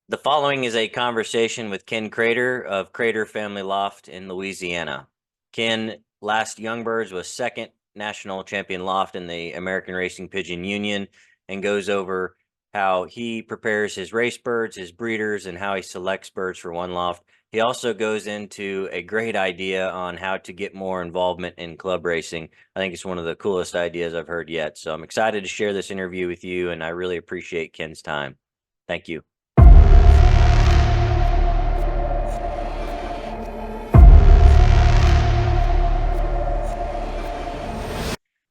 The following is a conversation with Ken Credeur of Credeur Family Loft in Louisiana. Ken last Youngbirds was second national champion loft in the American Racing Pigeon Union and goes over how he prepares his race birds, his breeders, and how he selects birds for one loft. He also goes into a great idea on how to get more involvement in club racing. I think it's one of the coolest ideas I've heard yet. So I'm excited to share this interview with you, and I really appreciate Ken's time. Thank you.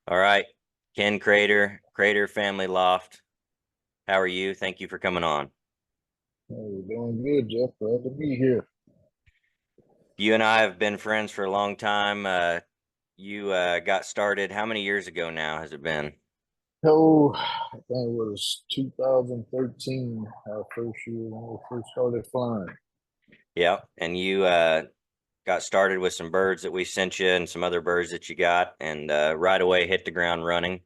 All right, Ken Credeur, Credeur Family Loft. How are you? Thank you for coming on. Hey, doing good, Jeff. Glad to be here. You and I have been friends for a long time. You got started how many years ago now has it been? So, I think it was 2013, our first year when we first started flying. Yeah, and you got started with some birds that we sent you and some other birds that you got, and right away hit the ground running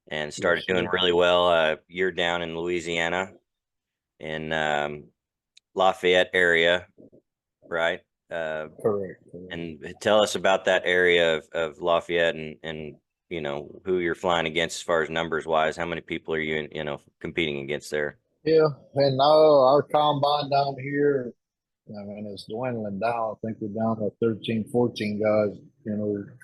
and started Yes, doing sir. really well. You're down in Louisiana in Lafayette area, right? Uh, Correct. Correct. And tell us about that area of Lafayette and who you're flying against as far as numbers wise. How many people are you competing against there? Yeah, and now our combine down here, I mean, it's dwindling down. I think we're down to 13, 14 guys,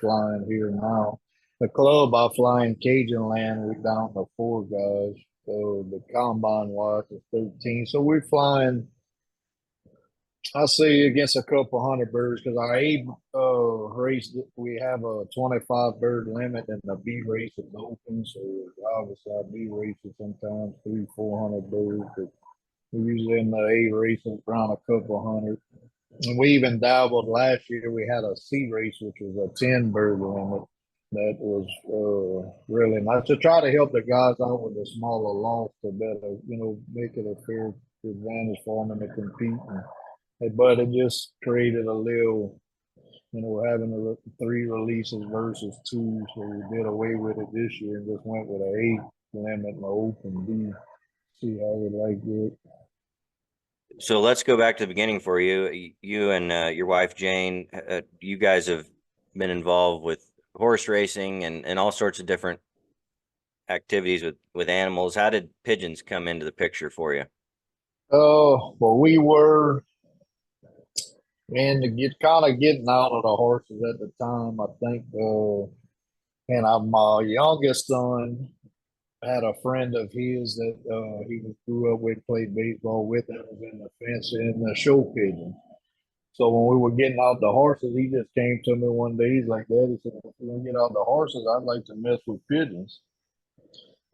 flying here now. The club I fly in Cajun land, we're down to 4 guys. So the combine wise is 13. So we're flying I see against a couple hundred birds because our A race we have a 25 bird limit and the B race is open. So obviously our B race is sometimes 300, 400 birds, but we usually in the A race is around a couple hundred. And we even dabbled last year. We had a C race which was a 10 bird limit. That was really nice to try to help the guys out with the smaller loss to better, make it a fair advantage for them to compete. But it just created a little, having three releases versus two. So we did away with it this year and just went with an eight limit and an open B. See how we like it. So let's go back to the beginning for you. You and your wife Jane, you guys have been involved with horse racing and all sorts of different activities with animals. How did pigeons come into the picture for you? Oh, well, we were and to get kind of getting out of the horses at the time. I think, and my youngest son had a friend of his that he grew up with, played baseball with, that was in the fence and the show pigeon. So when we were getting out the horses, he just came to me one day. He's like, "Dad," he said, "if we're gonna get out the horses, I'd like to mess with pigeons."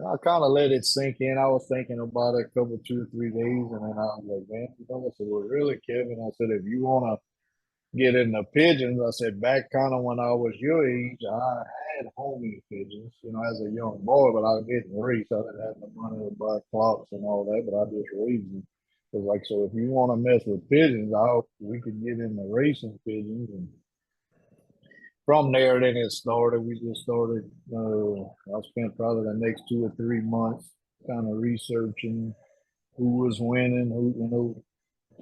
I kind of let it sink in. I was thinking about it a couple, 2 or 3 days, and then I was like, "Man," I said, "Well, really, Kevin?" I said, "If you wanna get into pigeons," I said, "back kind of when I was your age, I had homing pigeons, as a young boy, but I didn't race. I didn't have the money to buy clocks and all that, but I just raised them." It's like, so if you want to mess with pigeons, we could get into racing pigeons. And from there, then it started. We just started. I spent probably the next 2 or 3 months kind of researching who was winning, who,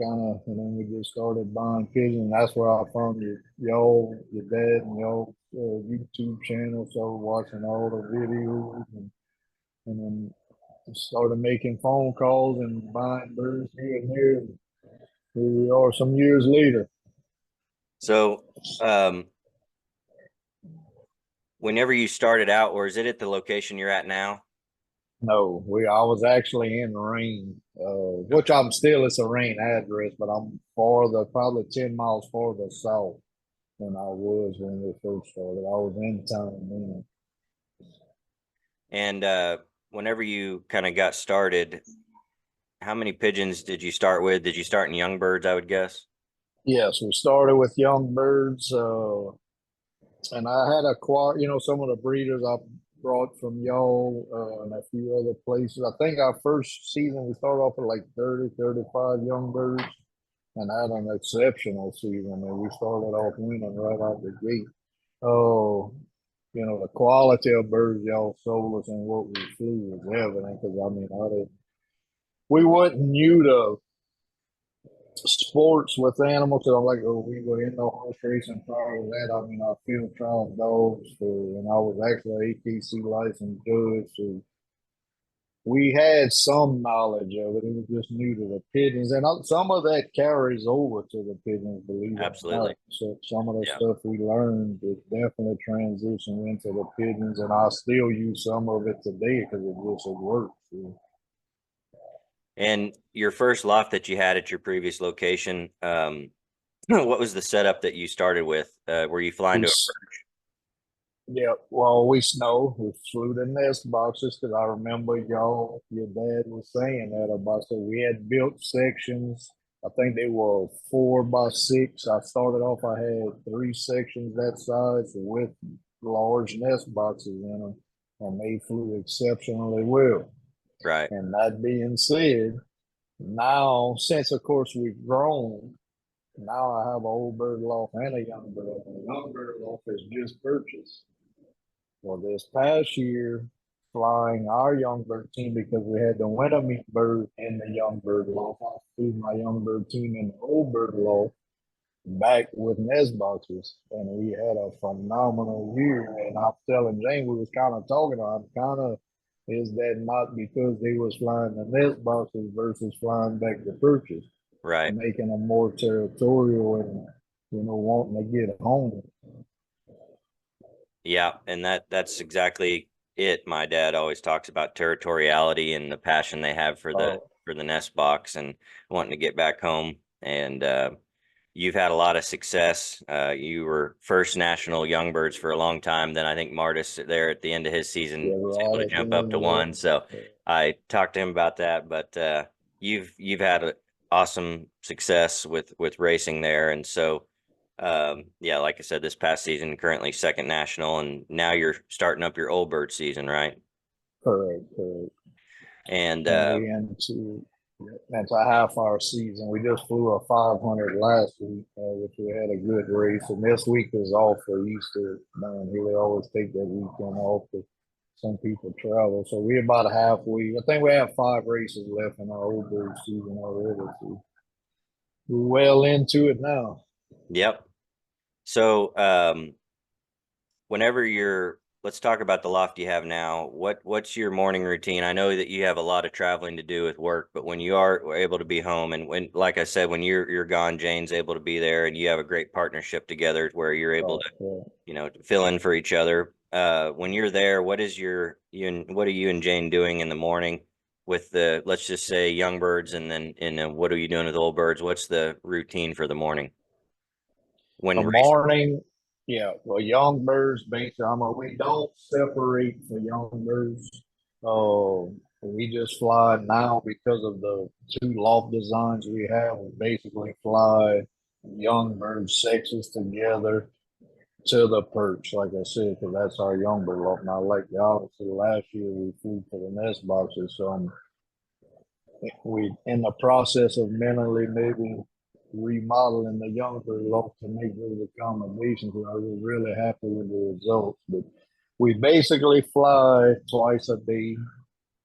kind of, and then we just started buying pigeons. That's where I found your dad, and y'all YouTube channel. Started watching all the videos, and then started making phone calls and buying birds here and there. And here we are, some years later. So, whenever you started out, or is it at the location you're at now? No, I was actually in Rain, which Okay. I'm still. It's a Rain address, but I'm farther, probably 10 miles farther south than I was when we first started. I was in town then. And whenever you kind of got started, how many pigeons did you start with? Did you start in young birds, I would guess? Yes, we started with young birds, and I had acquired, some of the breeders I brought from y'all and a few other places. I think our first season we started off with like 30, 35 young birds, and had an exceptional season. And we started off winning right out the gate. Oh, the quality of birds y'all sold us and what we flew was evident because I mean, we wasn't new to sports with animals. So I'm like, oh, we were in the horse racing prior to that. I mean, I field trial dogs for, and I was actually an AKC licensed judge. So we had some knowledge of it. It was just new to the pigeons, and some of that carries over to the pigeons, believe it or Absolutely. not. So some of the Yeah. stuff we learned is definitely transitioned into the pigeons, and I still use some of it today because it works. So, And your first loft that you had at your previous location, what was the setup that you started with? Were you flying we to Yeah, well, we snow. We flew the nest boxes because I remember your dad was saying that about. So we had built sections. I think they were 4 by 6. I started off. I had 3 sections that size with large nest boxes in them, and they flew exceptionally well. right? And that being said, now since of course we've grown, now I have an old bird loft and a young bird. And the young bird loft is just purchased. Well, this past year, flying our young bird team because we had the winter meat bird and the young bird loft. I flew my young bird team in the old bird loft back with nest boxes, and we had a phenomenal year. And I'm telling Jane, we was kind of talking about kind of is that not because they was flying the nest boxes versus flying back the purchase, Right. making them more territorial and wanting to get home. Yeah, and that's exactly it. My dad always talks about territoriality and the passion they have Uh, for the nest box and wanting to get back home. And you've had a lot of success. You were first national young birds for a long time. Then I think Martis there at the end of his season yeah, was able right to at the jump up to end one. So of I talked to him about that. But you've had a awesome success with racing there, and so yeah, like I said, this past season, currently second national, and now you're starting up your old bird season, right? correct, correct. And And we into a half hour season. We just flew a 500 last week, which we had a good race. And this week is off for Easter. Man, we always take that weekend off. But some people travel, so we're about halfway. I think we have 5 races left in our old bird season already. So we're well into it now. yep. So whenever you're let's talk about the loft you have now. What's your morning routine? I know that you have a lot of traveling to do with work, but when you are able to be home, and when, like I said, when you're gone, Jane's able to be there, and you have a great partnership together where you're able to, Yeah. fill in for each other. When you're there, what are you and Jane doing in the morning with the, let's just say, young birds, and then what are you doing with old birds? What's the routine for the morning The when racing? morning, yeah, well, young birds, basically, we don't separate for young birds. We just fly now because of the 2 loft designs we have. We basically fly young bird sexes together to the perch, like I said, because that's our young bird loft. Now, like obviously last year we flew for the nest boxes, so we in the process of mentally maybe remodeling the younger loft to make those accommodations. I was really happy with the results. But we basically fly twice a day,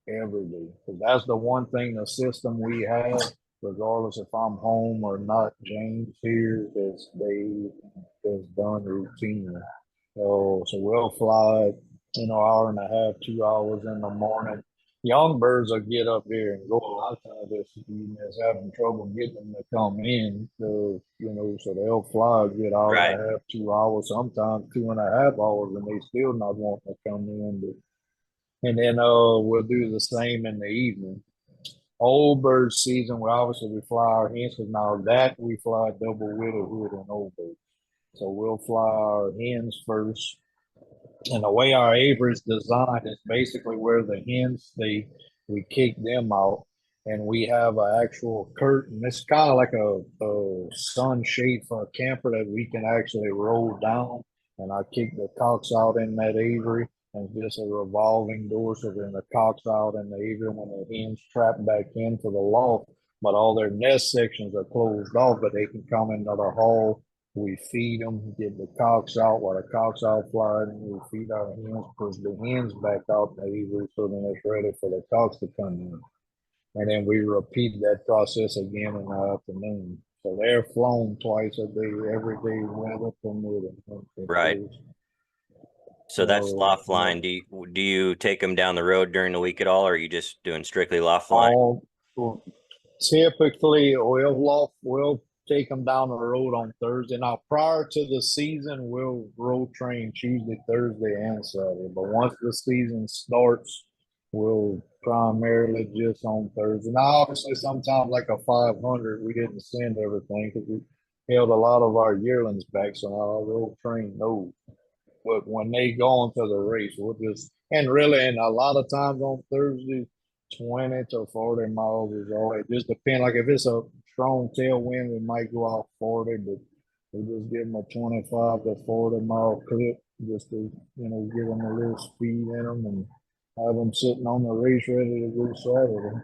every day. Because that's the one thing the system we have, regardless if I'm home or not, James here is done routinely. So we'll fly, hour and a half, 2 hours in the morning. Young birds will get up here and go. A lot of times it's having trouble getting them to come in. So they'll fly a good hour Right. and a half, 2 hours, sometimes 2.5 hours, and they still not wanting to come in. And then we'll do the same in the evening. Old bird season, we fly our hens because now that we fly double widowhood and old birds. So we'll fly our hens first, and the way our aviary is designed is basically where the hens stay, we kick them out, and we have an actual curtain. It's kind of like a sunshade for a camper that we can actually roll down. And I kick the cocks out in that aviary, and it's just a revolving door. So then the cocks out in the aviary when the hens trap back into the loft, but all their nest sections are closed off, but they can come into the hall. We feed them, get the cocks out while the cocks out flying, and we feed our hens, push the hens back out the aviary so then it's ready for the cocks to come in. and then we repeat that process again in the afternoon. So they're flown twice a day, every day, weather permitting. Right. So that's So loft flying. Do you take them down the road during the week at all, or are you just doing strictly loft flying? all typically we'll take them down the road on Thursday. Now, prior to the season, we'll road train Tuesday, Thursday, and Saturday. But once the season starts, we'll primarily just on Thursday. Now, obviously, sometimes like a 500, we didn't send everything because we held a lot of our yearlings back, so now I'll road train those. But when they go into the race, we'll just and a lot of times on Thursday, 20 to 40 miles is all. It just depends. Like if it's a strong tailwind, we might go out 40, but we just give them a 25 to 40-mile clip just to give them a little speed in them and have them sitting on the race ready to go Saturday.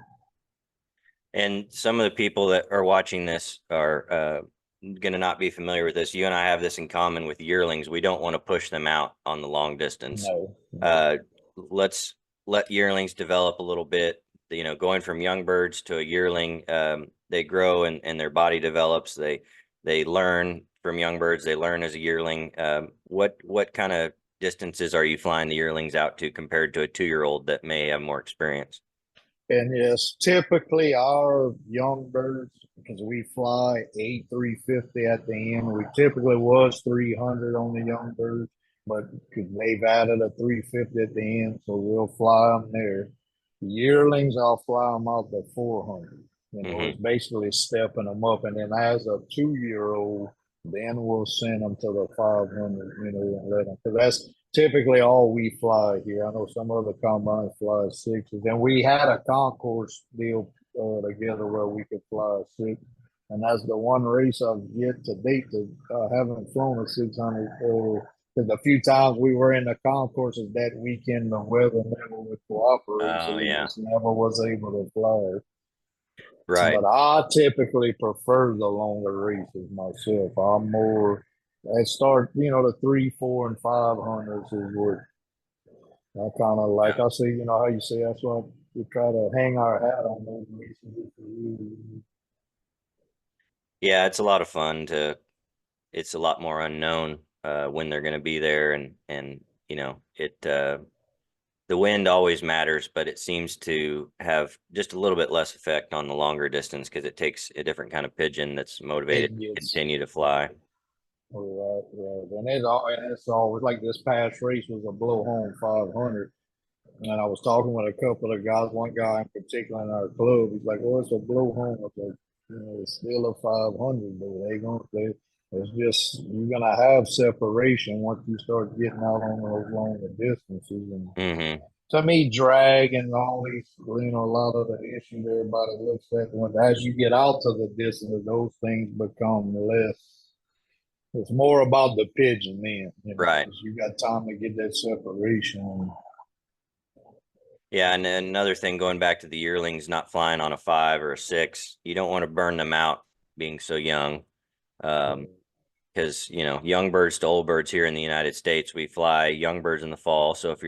And some of the people that are watching this are going to not be familiar with this. You and I have this in common with yearlings. We don't want to push them out on the long distance. No, Uh, let's let yearlings develop a little bit. Going from young birds to a yearling, they grow and their body develops. They learn from young birds. They learn as a yearling. What kind of distances are you flying the yearlings out to compared to a 2-year-old that may have more experience? and yes, typically our young birds, because we fly A350 at the end, we typically was 300 on the young birds, but because they've added a 350 at the end, so we'll fly them there. The yearlings, I'll fly them out to 400. It's basically stepping them up. And then as a 2-year-old, then we'll send them to the 500, and let them, because that's typically all we fly here. I know some other combines fly sixes, and we had a concourse deal together where we could fly a six, and that's the one race I've yet to date to haven't flown a 600. Because a few times we were in the concourses that weekend, the weather never would cooperate, so Oh we yeah, just never was able to fly. right. But I typically prefer the longer races myself. I'm more I start, the 3, 4, and 500s is what I kind of like. Yeah. I see, how you say that's why we try to hang our hat on those races. Yeah, it's a lot of fun to. It's a lot more unknown when they're going to be there, and it. The wind always matters, but it seems to have just a little bit less effect on the longer distance because it takes a different kind of pigeon that's motivated It to gets continue to fly. right, right, and it's always like this past race was a blow home 500. And I was talking with a couple of guys, one guy in particular in our club. He's like, "Oh, it's a blow home." I was like, it's still a 500, but they gonna play. It's just you're gonna have separation once you start getting out on those longer distances. And Hmm. to me, drag and all these, a lot of the issues everybody looks at when as you get out to the distance, those things become less. It's more about the pigeon then, Right. because you got time to get that separation. Yeah, and another thing, going back to the yearlings not flying on a 5 or a 6, you don't want to burn them out being so young. Because young birds to old birds here in the United States, we fly young birds in the fall. So if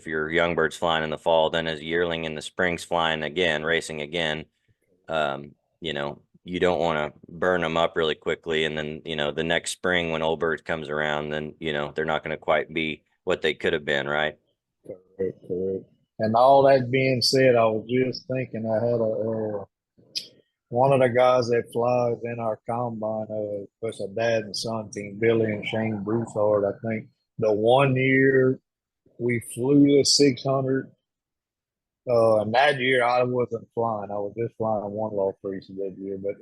your young birds flying in the fall, then as a yearling in the spring's flying again, racing again, um, you don't want to burn them up really quickly, and then the next spring when old birds comes around, then they're not going to quite be what they could have been, right? Correct, correct. And all that being said, I was just thinking I had a one of the guys that flies in our combine, was a dad and son team, Billy and Shane Broussard. I think the one year we flew the 600, and that year I wasn't flying. I was just flying one loft race that year, but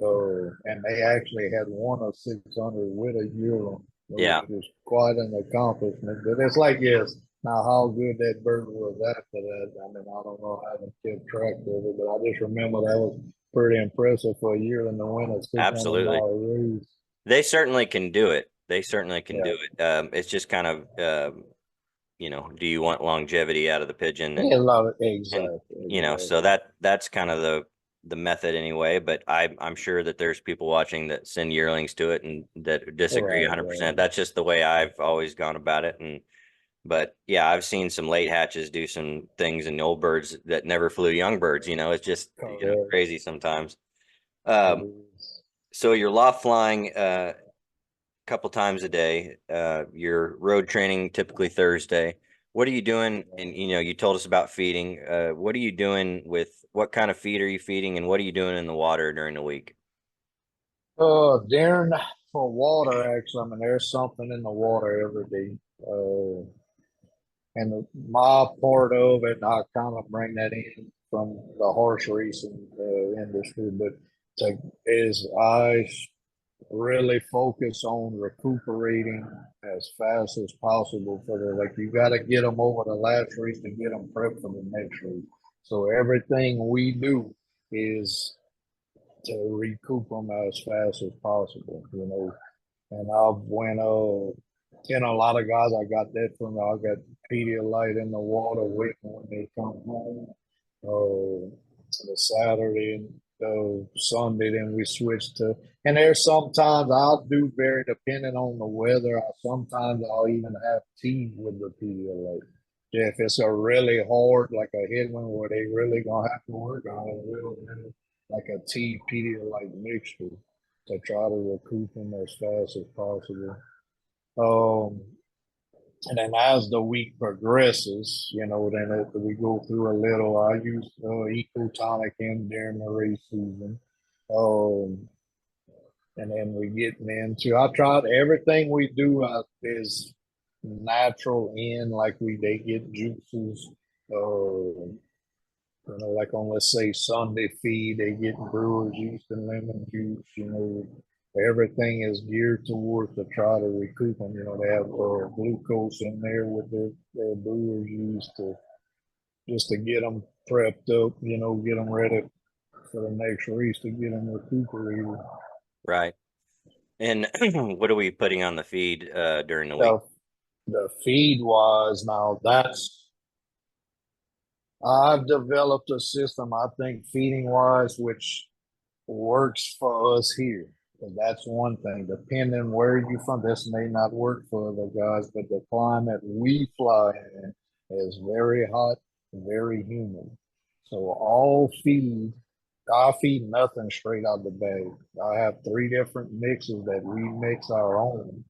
and they actually had won a 600 with a yearling, which Yeah, was quite an accomplishment. But it's like, yes, now how good that bird was after that. I mean, I don't know, I haven't kept track of it, but I just remember that was pretty impressive for a yearling to win a 600 absolutely. mile race. They certainly can do it. They certainly can Yeah, do it. It's just kind of, do you want longevity out of the pigeon? yeah, a lot of And exactly, so exactly. that's kind of the method anyway. But I'm sure that there's people watching that send yearlings to it and that disagree Right, 100%. right. That's just the way I've always gone about it. And But yeah, I've seen some late hatches do some things in old birds that never flew young birds. It's just, Correct. crazy sometimes. It Um, is. so you're loft flying a couple times a day. You're road training typically Thursday. What are you doing? And you told us about feeding. What are you doing with what kind of feed are you feeding, and what are you doing in the water during the week? Darren, for water, actually, I mean, there's something in the water every day. And my part of it, I kind of bring that in from the horse racing industry, but is I really focus on recuperating as fast as possible for the like you got to get them over the last race to get them prepped for the next race. So everything we do is to recoup them as fast as possible, And I've went and a lot of guys I got that from I got Pedialyte in the water waiting when they come home. The Saturday and Sunday, then we switch to. And there's sometimes I'll do very depending on the weather. Sometimes I'll even have tea with the Pedialyte. Yeah, if it's a really hard, like a headwind where they really gonna have to work on it, we'll do like a tea Pedialyte mixture to try to recoup them as fast as possible. Um, and then as the week progresses, then we go through a little. I use Ecotonic in during the race season. Um, and then we get into. I tried everything we do is natural in like they get juices. Like on let's say Sunday feed, they get brewer's yeast and lemon juice. Everything is geared towards to try to recoup them. They have glucose in there with their brewer's yeast to just to get them prepped up. Get them ready for the next race to get them recuperated. Right. And what are we putting on the feed during the week? The the feed wise, now that's I've developed a system. I think feeding wise, which works for us here. And that's one thing. Depending where you from, this may not work for other guys, but the climate we fly in is very hot, very humid. So I feed nothing straight out the bag. I have three different mixes that we mix our own.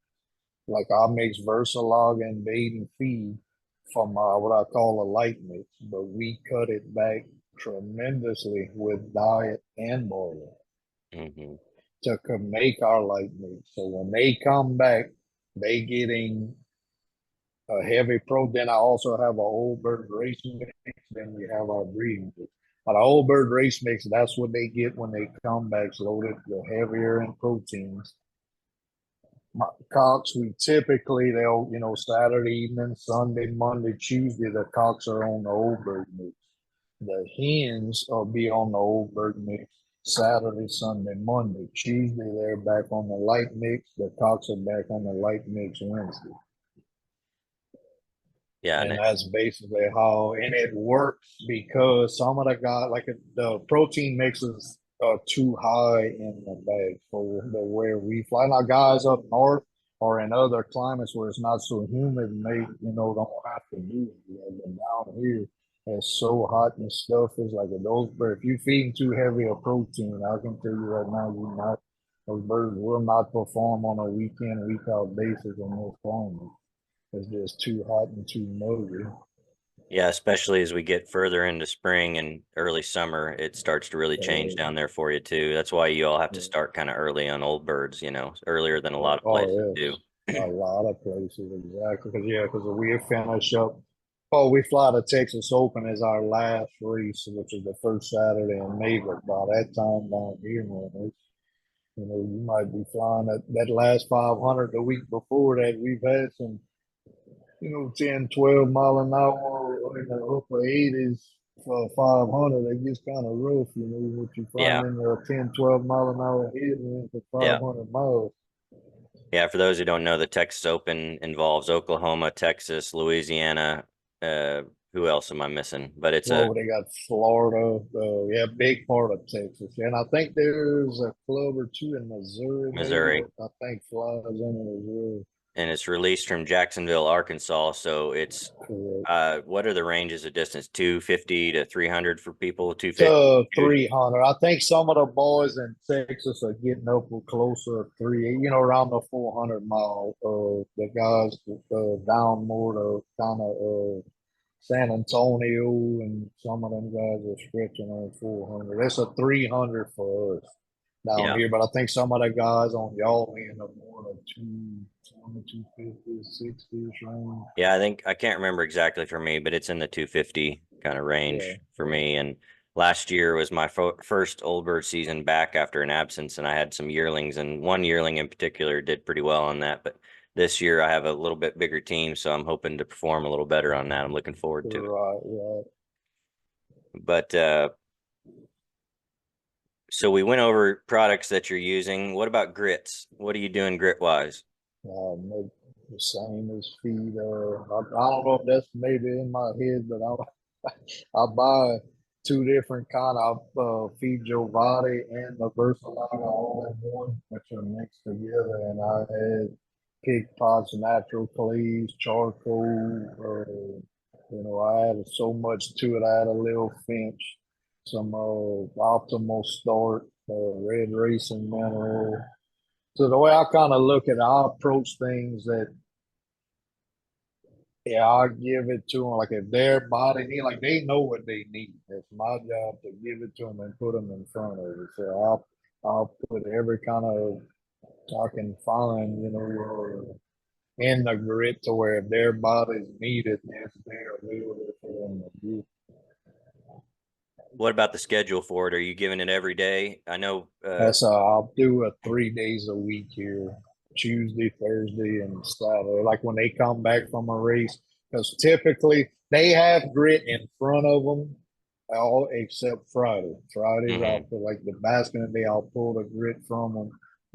Like I mix Versalog and Baden feed from what I call a light mix, but we cut it back tremendously with diet and boiling Hmm. to make our light mix. So when they come back, they getting a heavy pro. Then I also have an old bird race mix. Then we have our breeding mix. But our old bird race mix, that's what they get when they come back, loaded the heavier in proteins. Cocks, we typically they'll Saturday evening, Sunday, Monday, Tuesday the cocks are on the old bird mix. The hens will be on the old bird mix Saturday, Sunday, Monday. Tuesday they're back on the light mix. The cocks are back on the light mix Wednesday. Yeah. And that's basically how, and it works because some of the guys, like the protein mixes are too high in the bag for the where we fly. Now, guys up north or in other climates where it's not so humid, and they, don't have to do it. But down here, it's so hot and stuff. It's like if you feeding too heavy a protein, I can tell you right now, those birds will not perform on a week in, week out basis in those climates. It's just too hot and too muggy. Yeah, especially as we get further into spring and early summer, it starts to really change down there for you too. That's why you all have to start kind of early on old birds, earlier than a lot of Oh, places yes. do. A lot of places, exactly. Because we finish up. Oh, we fly to Texas Open as our last race, which is the first Saturday in May. But by that time down here, man, you might be flying that last 500 the week before that. We've had some 10, 12 mile an hour in the upper 80s for 500. It gets kind of rough, what you Yeah, find in the 10, 12 mile an hour headwind for yeah. 500 miles. Yeah, for those who don't know, the Texas Open involves Oklahoma, Texas, Louisiana. Uh, who else am I missing? But it's a Well, they got Florida, yeah, big part of Texas. And I think there's a club or two in Missouri, maybe Missouri. that I think flies in as well. and it's released from Jacksonville, Arkansas. So it's Correct. what are the ranges of distance? 250 to 300 for people. 250. To 300. I think some of the boys in Texas are getting up closer to three, around the 400 mile. The guys down more to kind of San Antonio, and some of them guys are stretching on 400. It's a 300 for us down Yeah. here, but I think some of the guys on y'all end up more than 220, 250, 60 range. Yeah, I think I can't remember exactly for me, but it's in the 250 kind of Yeah, range for me. And last year was my first old bird season back after an absence, and I had some yearlings, and one yearling in particular did pretty well on that. But this year I have a little bit bigger team, so I'm hoping to perform a little better on that. I'm looking forward to it. right, right. But so we went over products that you're using. What about grits? What are you doing grit wise? Maybe the same as feed. I don't know if that's maybe in my head, but I buy two different kind of feed your body and the Versalina all in one, which are mixed together. And I had pig pots, natural clays, charcoal. I added so much to it. I had a little finch, some optimal start, red racing mineral. So the way I kind of look at it, I approach things that, yeah, I give it to them. Like if their body need, like they know what they need. It's my job to give it to them and put them in front of it. So I'll put every kind of I can find, in the grit to where if their body's needed, it's there available for them to do. What about the schedule for it? Are you giving it every day? I know I'll do a 3 days a week here, Tuesday, Thursday, and Saturday. Like when they come back from a race, because typically they have grit in front of them, all except Friday. Fridays I'll mhm. put like the basket day, I'll pull the grit from them,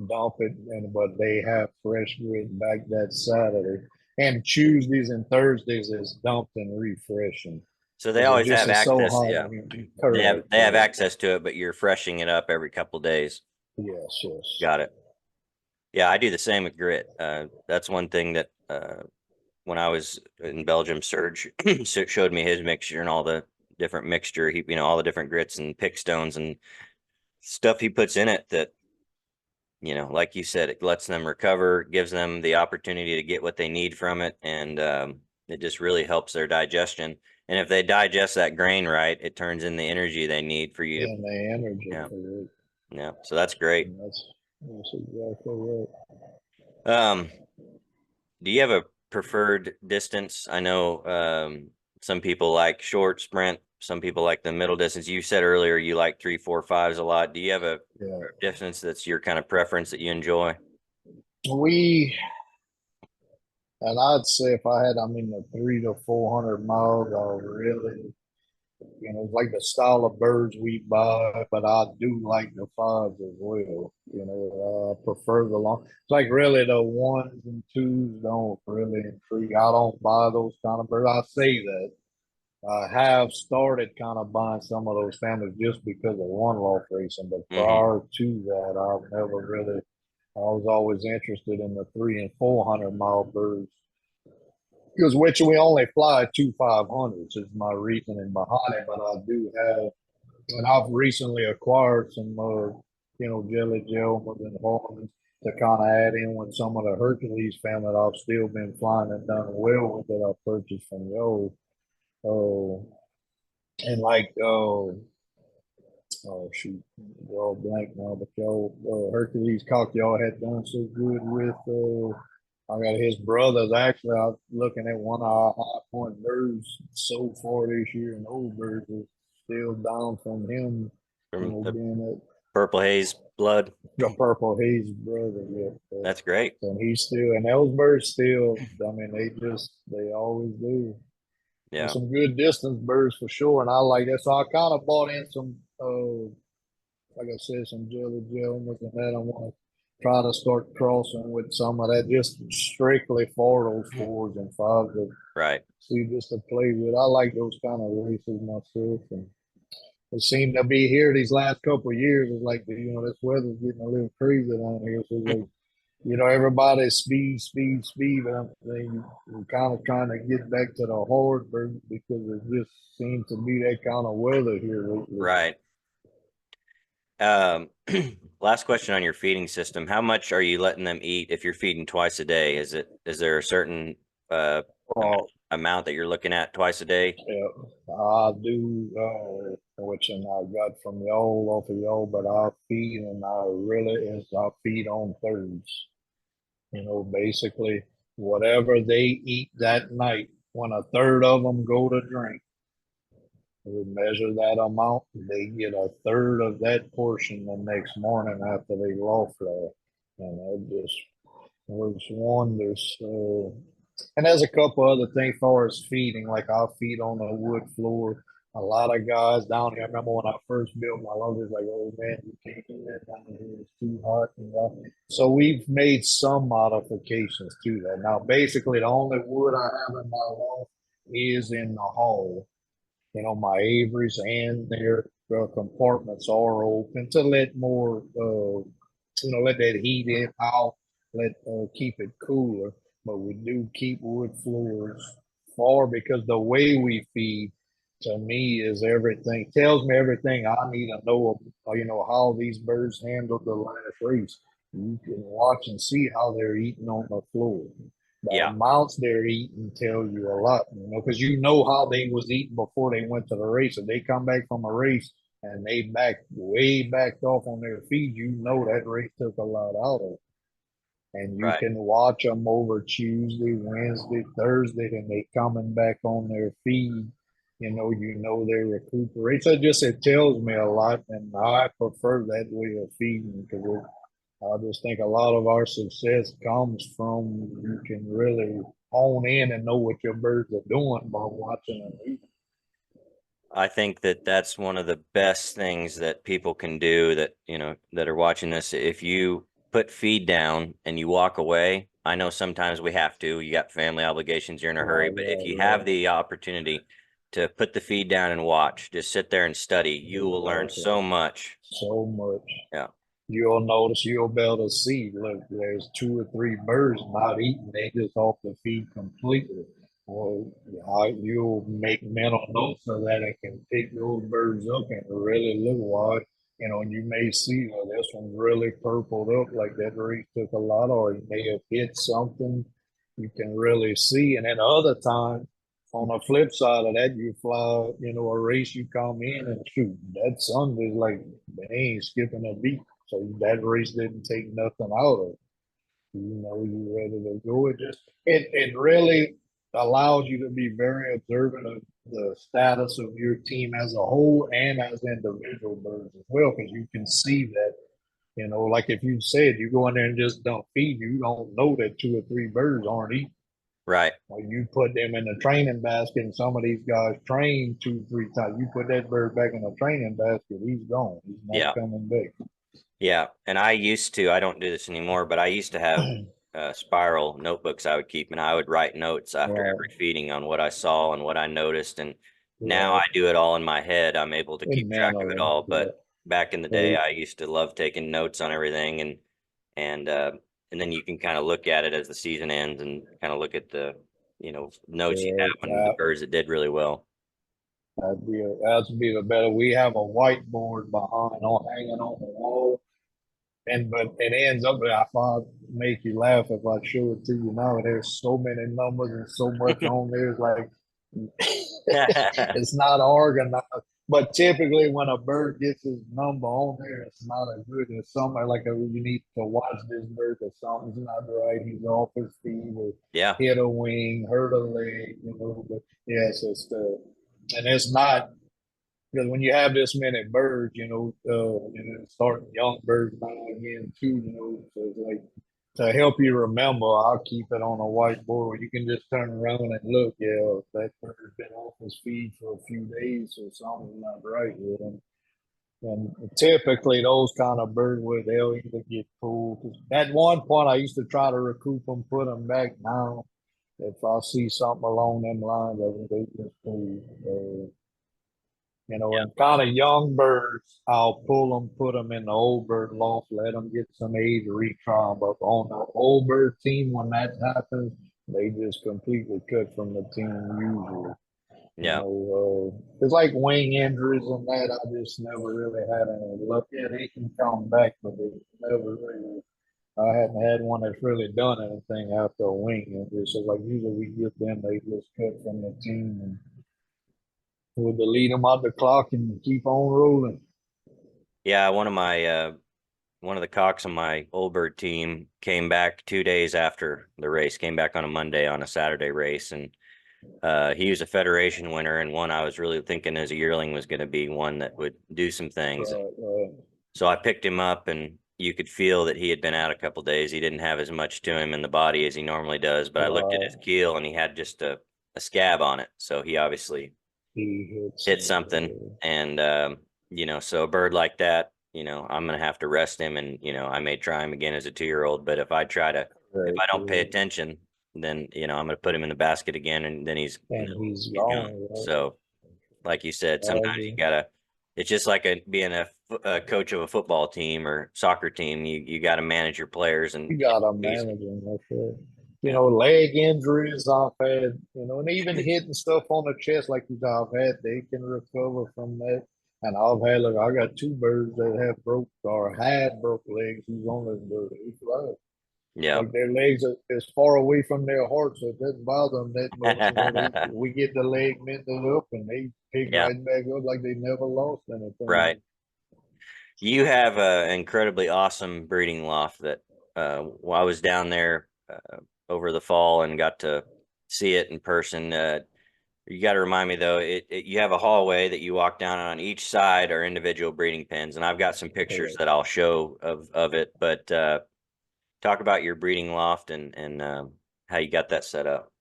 dump it, and but they have fresh grit back that Saturday. And Tuesdays and Thursdays is dumped and refreshing So they because it always just have is so access. hot Yeah. in here. They have Correct, they have correct. access to it, but you're freshening it up every couple days. Yes, yes. Got it. Yeah, I do the same with grit. That's one thing that when I was in Belgium, Serge showed me his mixture and all the different mixture. All the different grits and pick stones and stuff he puts in it that, like you said, it lets them recover, gives them the opportunity to get what they need from it, and it just really helps their digestion. And if they digest that grain right, it turns in the energy they need for you to, And the energy yeah, for it. yeah. So that's great. And that's exactly right. Um, Do you have a preferred distance? I know some people like short sprint, some people like the middle distance. You said earlier you like 3, 4, 5s a lot. Do you have a Yeah. distance that's your kind of preference that you enjoy? We and I'd say if I had, the 300 to 400 miles, I really, it's like the style of birds we buy, but I do like the fives as well. I prefer the long. It's like really the ones and twos don't really intrigue. I don't buy those kind of birds. I say that. I have started kind of buying some of those families just because of one loft racing, but Hmm. prior to that, I've never really. I was always interested in the 300 and 400 mile birds because which we only fly 2 500s is my reasoning behind it. But I do have, and I've recently acquired some, jelly gel and hormones to kind of add in with some of the Hercules family that I've still been flying and done well with that I purchased from Yo. Oh, and like, oh shoot, y'all blank now, but y'all Hercules cock y'all had done so good with. I got his brothers. Actually, I was looking at one of our high point birds so far this year, and old birds is still down from him. From the Being Purple Haze blood. the purple haze brother, yeah. That's great. And he's still, and those birds still. They always do. And Yeah. some good distance birds for sure. And I like that. So I kind of bought in some like I said, some jelly gel and that. I want to try to start crossing with some of that, just strictly for those 4s and 5s to Right. see just to play with. I like those kind of races myself, and it seemed to be here these last couple of years. It's like this weather's getting a little crazy down here, so it's like everybody's speed, speed, speed, but I'm saying we're kind of trying to get back to the hard birds because it just seems to be that kind of weather here lately. Right. Um, last question on your feeding system. How much are you letting them eat if you're feeding twice a day? Is there a certain uh Uh, amount that you're looking at twice a day? yeah, I do, which and I got from y'all off of y'all, but I feed and I feed on thirds. Basically whatever they eat that night, when a third of them go to drink, we measure that amount. They get a third of that portion the next morning after they loft there, and that just works wonders. And there's a couple other things as far as feeding, like I'll feed on a wood floor. A lot of guys down here. I remember when I first built my loft, it's like, oh man, you can't do that down here. It's too hot. So we've made some modifications to that. Now, basically, the only wood I have in my loft is in the hall. My aviaries and their compartments are open to let more, let that heat in out, let keep it cooler. But we do keep wood floors for because the way we feed to me is everything tells me everything I need to know. How these birds handled the last race. You can watch and see how they're eating on the floor. The Yeah, amounts they're eating tell you a lot, because how they was eating before they went to the race. If they come back from a race and they backed off on their feed, that race took a lot out of it. And you right. can watch them over Tuesday, Wednesday, Thursday, and they coming back on their feed. They recuperate. So it tells me a lot, and I prefer that way of feeding because I just think a lot of our success comes from you can really hone in and know what your birds are doing by watching them eat. I think that that's one of the best things that people can do that, that are watching this. If you put feed down and you walk away, I know sometimes we have to, you got family obligations, you're in a hurry, Right, but if right, you have right. the opportunity to put the feed down and watch, just sit there and study, you will learn Exactly. so much. So much. Yeah. You'll notice you'll be able to see, look, there's two or three birds not eating. They just off the feed completely. Well, you'll make mental notes of that and can pick those birds up and really look why. You may see, this one's really purpled up like that race took a lot, or it may have hit something. You can really see. And then other times, on the flip side of that, you fly, a race, you come in and shoot. That sun is like, they ain't skipping a beat. So that race didn't take nothing out of it. You ready to go. It really allows you to be very observant of the status of your team as a whole and as individual birds as well, because you can see that, like if you said you go in there and just don't feed, you don't know that two or three birds aren't eating. Right. Or you put them in the training basket, and some of these guys train two, three times. You put that bird back in the training basket, he's gone. He's not Yeah. coming back. Yeah. And I don't do this anymore, but I used to have spiral notebooks I would keep, and I would write notes after Right, every feeding on what I saw and what I noticed. And now I right. do it all in my head. I'm able to In keep track of it mentally, all. yeah. But back in the day, Hey, I used to love taking notes on everything, and uh, and then you can kind of look at it as the season ends and kind of look at the notes you have yeah, on the birds that did really well. that'd be the better. We have a whiteboard behind on hanging on the wall, but it ends up. If I make you laugh if I show it to you now, there's so many numbers and so much on there. It's like it's not organized. But typically, when a bird gets his number on there, it's not a good. It's something like you need to watch this bird because something's not right. He's off his feet or Yeah. hit a wing, hurt a leg. But yes, it's the and it's not because when you have this many birds, starting young birds now again too, so it's like to help you remember, I'll keep it on a whiteboard where you can just turn around and look. Yeah, that bird's been off his feed for a few days, or something's not right with him. And typically, those kind of birds, where they'll either get pulled. At one point, I used to try to recoup them, put them back. Now, if I see something along them lines, they just pull. And kind of young birds, I'll pull them, put them in the old bird loft, let them get some age, retry them. But on the old bird team, when that happens, they just completely cut from the team usually. Yeah. It's like wing injuries and that. I just never really had any luck. Yeah, they can come back, but they never really. I hadn't had one that's really done anything after a wing injury. So like usually we get them, they just cut from the team and we'll delete them out the clock and keep on rolling. Yeah, one of the cocks on my old bird team came back 2 days after the race, came back on a Monday on a Saturday race, and he was a federation winner and one I was really thinking as a yearling was going to be one that would do some things. Right. So I picked him up, and you could feel that he had been out a couple days. He didn't have as much to him in the body as he normally does, but I looked at his Right. keel and he had just a scab on it. So he obviously He hits hit something. And, so a bird like that, I'm going to have to rest him. And, I may try him again as a 2-year old, but if right. I don't pay attention, then, I'm going to put him in the basket again, and then And he's he's gone. gone. Right? So, like you said, I sometimes agree. it's just like being a coach of a football team or soccer team. You got to manage your players and You got to ways. manage him. That's it. Yeah. Leg injuries I've had, and even hitting stuff on the chest like I've had, they can recover from that. And I've had, look, I got two birds that have broke or had broke legs. He's on this bird. He's right. Yeah. Like their legs are as far away from their heart, so it doesn't bother them that much. We get the leg mended up and they pick Yeah. right back up like they never lost Right. anything. You have an incredibly awesome breeding loft that while I was down there over the fall and got to see it in person. You got to remind me though, you have a hallway that you walk down, and on each side are individual breeding pens, and I've got some pictures that I'll show of it. But talk about your breeding loft and how you got that set up.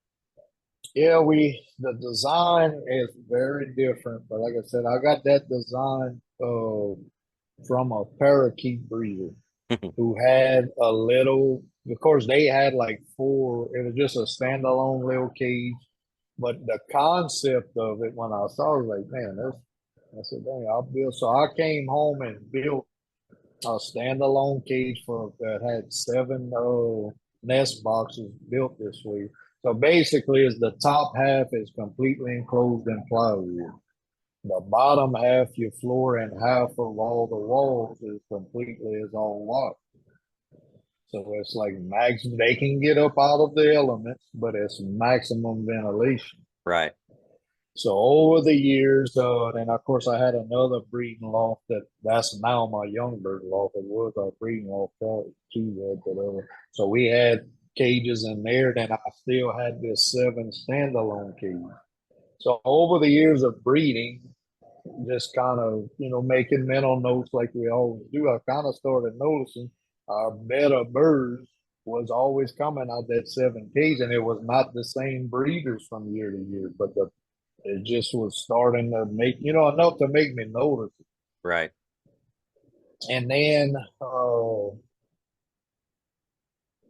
Yeah, the design is very different, but like I said, I got that design from a parakeet breeder who had a little. Of course, they had like four. It was just a standalone little cage, but the concept of it when I saw it, was like, man, that's. I said, dang, I'll build. So I came home and built a standalone cage for that had seven nest boxes built this way. So basically, is the top half is completely enclosed in plywood. The bottom half, your floor, and half of all the walls is completely is all locked. So it's like maximum. They can get up out of the elements, but it's maximum ventilation. Right. So over the years, and of course, I had another breeding loft that's now my young bird loft. It was our breeding loft too, whatever. So we had cages in there. Then I still had this 7 standalone cage. So over the years of breeding, just kind of making mental notes like we always do, I kind of started noticing our better birds was always coming out that 7 cage, and it was not the same breeders from year to year, but it just was starting to make enough to make me notice it. Right. And then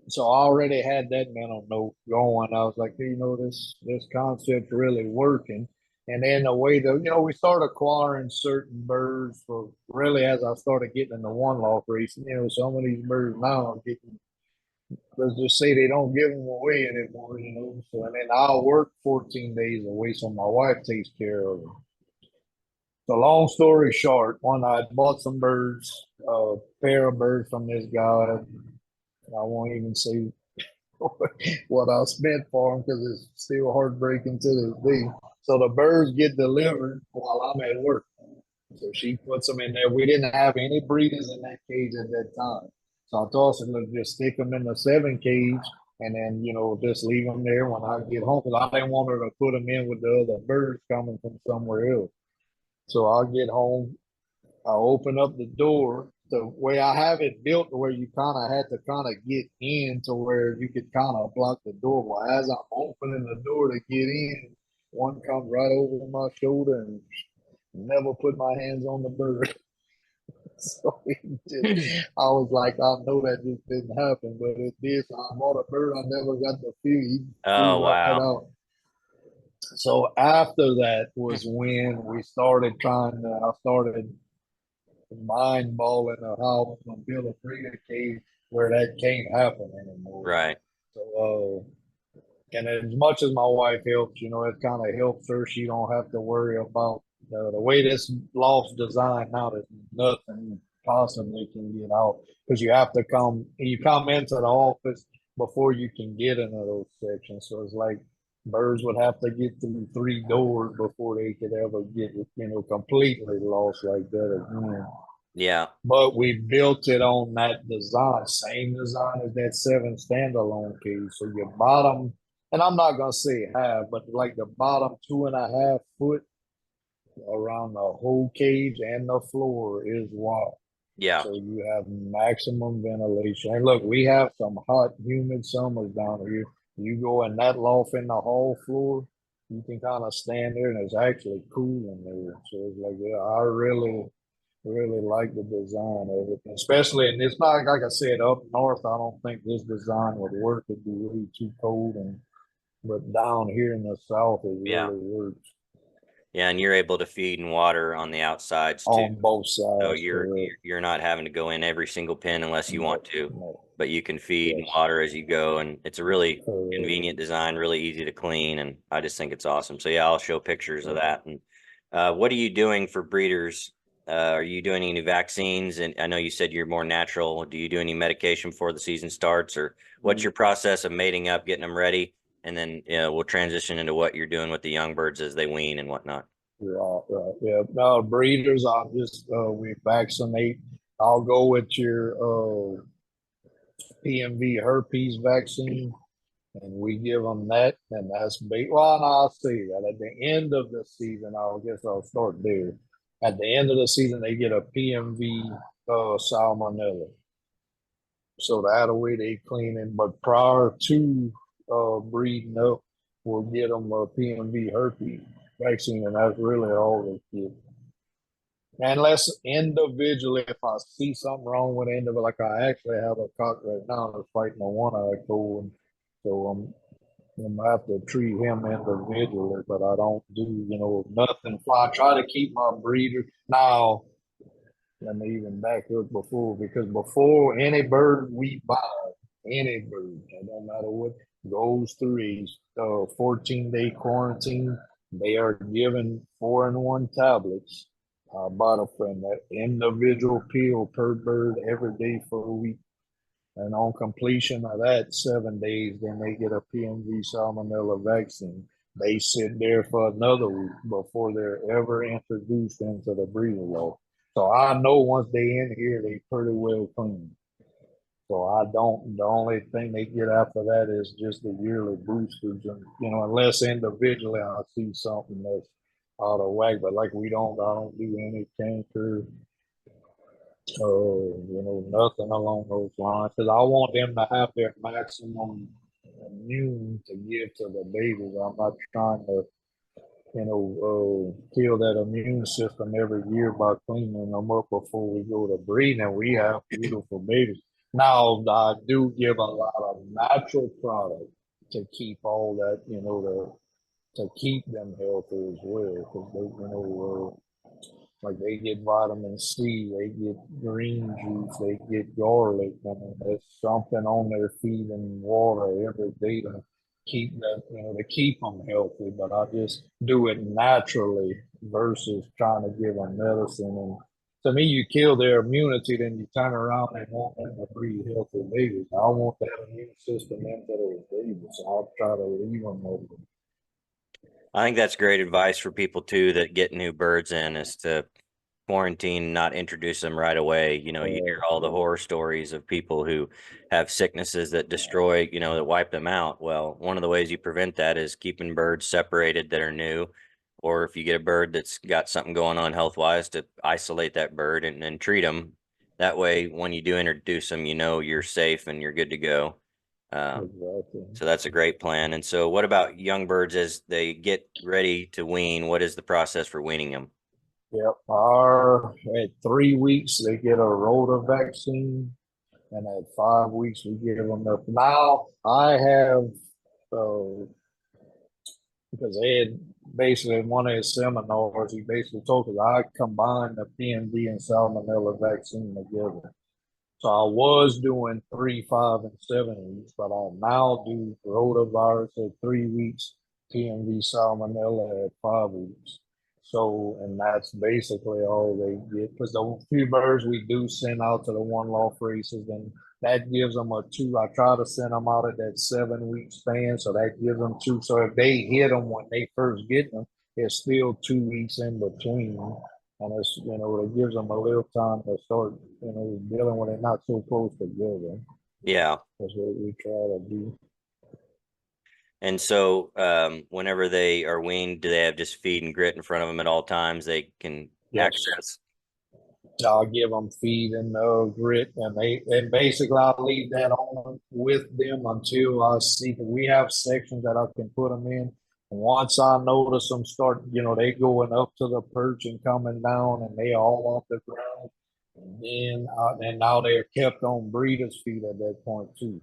so I already had that mental note going. I was like, hey, this concept really working. And then the way that we started acquiring certain birds for really as I started getting in the one loft racing. Some of these birds now are getting, let's just say they don't give them away anymore. So and then I'll work 14 days away, so my wife takes care of them. So long story short, one I bought some birds, a pair of birds from this guy. I won't even say what I spent for them because it's still heartbreaking to this day. So the birds get delivered while I'm at work. So she puts them in there. We didn't have any breeders in that cage at that time. So I told her, look, just stick them in the 7 cage and then, just leave them there when I get home because I didn't want her to put them in with the other birds coming from somewhere else. So I'll get home, I'll open up the door. The way I have it built, where you kind of had to kind of get in to where you could kind of block the door. Well, as I'm opening the door to get in, one comes right over my shoulder and never put my hands on the bird. So I was like, I know that just didn't happen, but it did. So I bought a bird I never got to feed. He Oh, flew right wow. out. So after that was when we started I started mind balling of how I'm gonna build a breeder cage where that can't happen anymore. Right. So, and as much as my wife helps, it kind of helps her. She don't have to worry about the way this loft's designed now. There's nothing possibly can get out because you come into the office before you can get into those sections. So it's like birds would have to get through three doors before they could ever get, completely lost like that again. Yeah. But we built it on that design, same design as that seven standalone cage. So your bottom, and I'm not gonna say half, but like the bottom 2.5 foot around the whole cage and the floor is wide. Yeah. So you have maximum ventilation. And look, we have some hot, humid summers down here. You go in that loft in the hall floor, you can kind of stand there and it's actually cool in there. So it's like, yeah, I really like the design of it, especially, and it's not like I said up north. I don't think this design would work. It'd be really too cold, but down here in the south, it Yeah. really works Yeah. And you're able to feed and water on the outsides too. on both So sides. you're Correct. you're not having to go in every single pen unless you want No, to, no, but you can feed and yes, water as you go, and it's a really correct. convenient design, really easy to clean, and I just think it's awesome. So yeah, I'll show pictures of that. And what are you doing for breeders? Are you doing any vaccines? And I know you said you're more natural. Do you do any medication before the season starts, or what's your process of mating up, getting them ready, and then we'll transition into what you're doing with the young birds as they wean and whatnot. Right, right. Yeah. Breeders, we vaccinate. I'll go with your PMV herpes vaccine, and we give them that, and that's big. Well, no, I'll say that at the end of the season, I guess I'll start there. At the end of the season, they get a PMV salmonella, so that way they clean it. But prior to breeding up, we'll get them a PMV herpes vaccine, and that's really all they get. Unless individually, if I see something wrong with it, like I actually have a cock right now that's fighting a one-eye cold, so I'm gonna have to treat him individually, but I don't do, nothing. I try to keep my breeder. Now, let me even back up before, because before any bird we buy, any bird, it don't matter what, goes through a 14-day quarantine, they are given 4-in-1 tablets. Bought a friend that individual pill per bird every day for a week. And on completion of that 7 days, then they get a PMV salmonella vaccine. They sit there for another week before they're ever introduced into the breeder law. So I know once they in here, they pretty well clean. So I don't. The only thing they get after that is just the yearly boosters, and unless individually I see something that's out of whack. But like we don't, I don't do any cancer, nothing along those lines. Because I want them to have their maximum immune to give to the babies. I'm not trying to, kill that immune system every year by cleaning them up before we go to breeding. We have beautiful babies. Now, I do give a lot of natural product to keep all that, to keep them healthy as well. Because they, like they get vitamin C, they get green juice, they get garlic. I mean, there's something on their feed and water every day to keep that, to keep them healthy. But I just do it naturally versus trying to give them medicine. And to me, you kill their immunity, then you turn around and want them to breed healthy babies. I want that immune system into those babies. So I'll try to leave them over. I think that's great advice for people too that get new birds in, is to quarantine, not introduce them right away. You hear all the horror stories of people who have sicknesses that destroy, that wipe them out. Well, one of the ways you prevent that is keeping birds separated that are new, or if you get a bird that's got something going on health wise, to isolate that bird and then treat them. That way, when you do introduce them, you're safe and you're good to go. Um, Exactly. so that's a great plan. And so what about young birds as they get ready to wean? What is the process for weaning them? Yep. At 3 weeks, they get a rota vaccine, and at 5 weeks, we give them the. Now, I have uh, because Ed basically in one of his seminars, he basically told us I combined the PMV and salmonella vaccine together. So I was doing 3, 5, and 7 weeks, but I now do rotavirus at 3 weeks, TMV salmonella at 5 weeks. So, and that's basically all they get. Because the few birds we do send out to the one loft races, then that gives them a two. I try to send them out at that 7 week span, so that gives them two. So if they hit them when they first get them, it's still 2 weeks in between. And it's, it gives them a little time to start, dealing with it not so close together. Yeah. That's what we try to do. And so whenever they are weaned, do they have just feed and grit in front of them at all times they can Yes. access? I'll give them feed and grit, and basically I'll leave that on with them until I see that we have sections that I can put them in. And once I notice them start, they going up to the perch and coming down, and they all off the ground. And now they're kept on breeders' feed at that point too.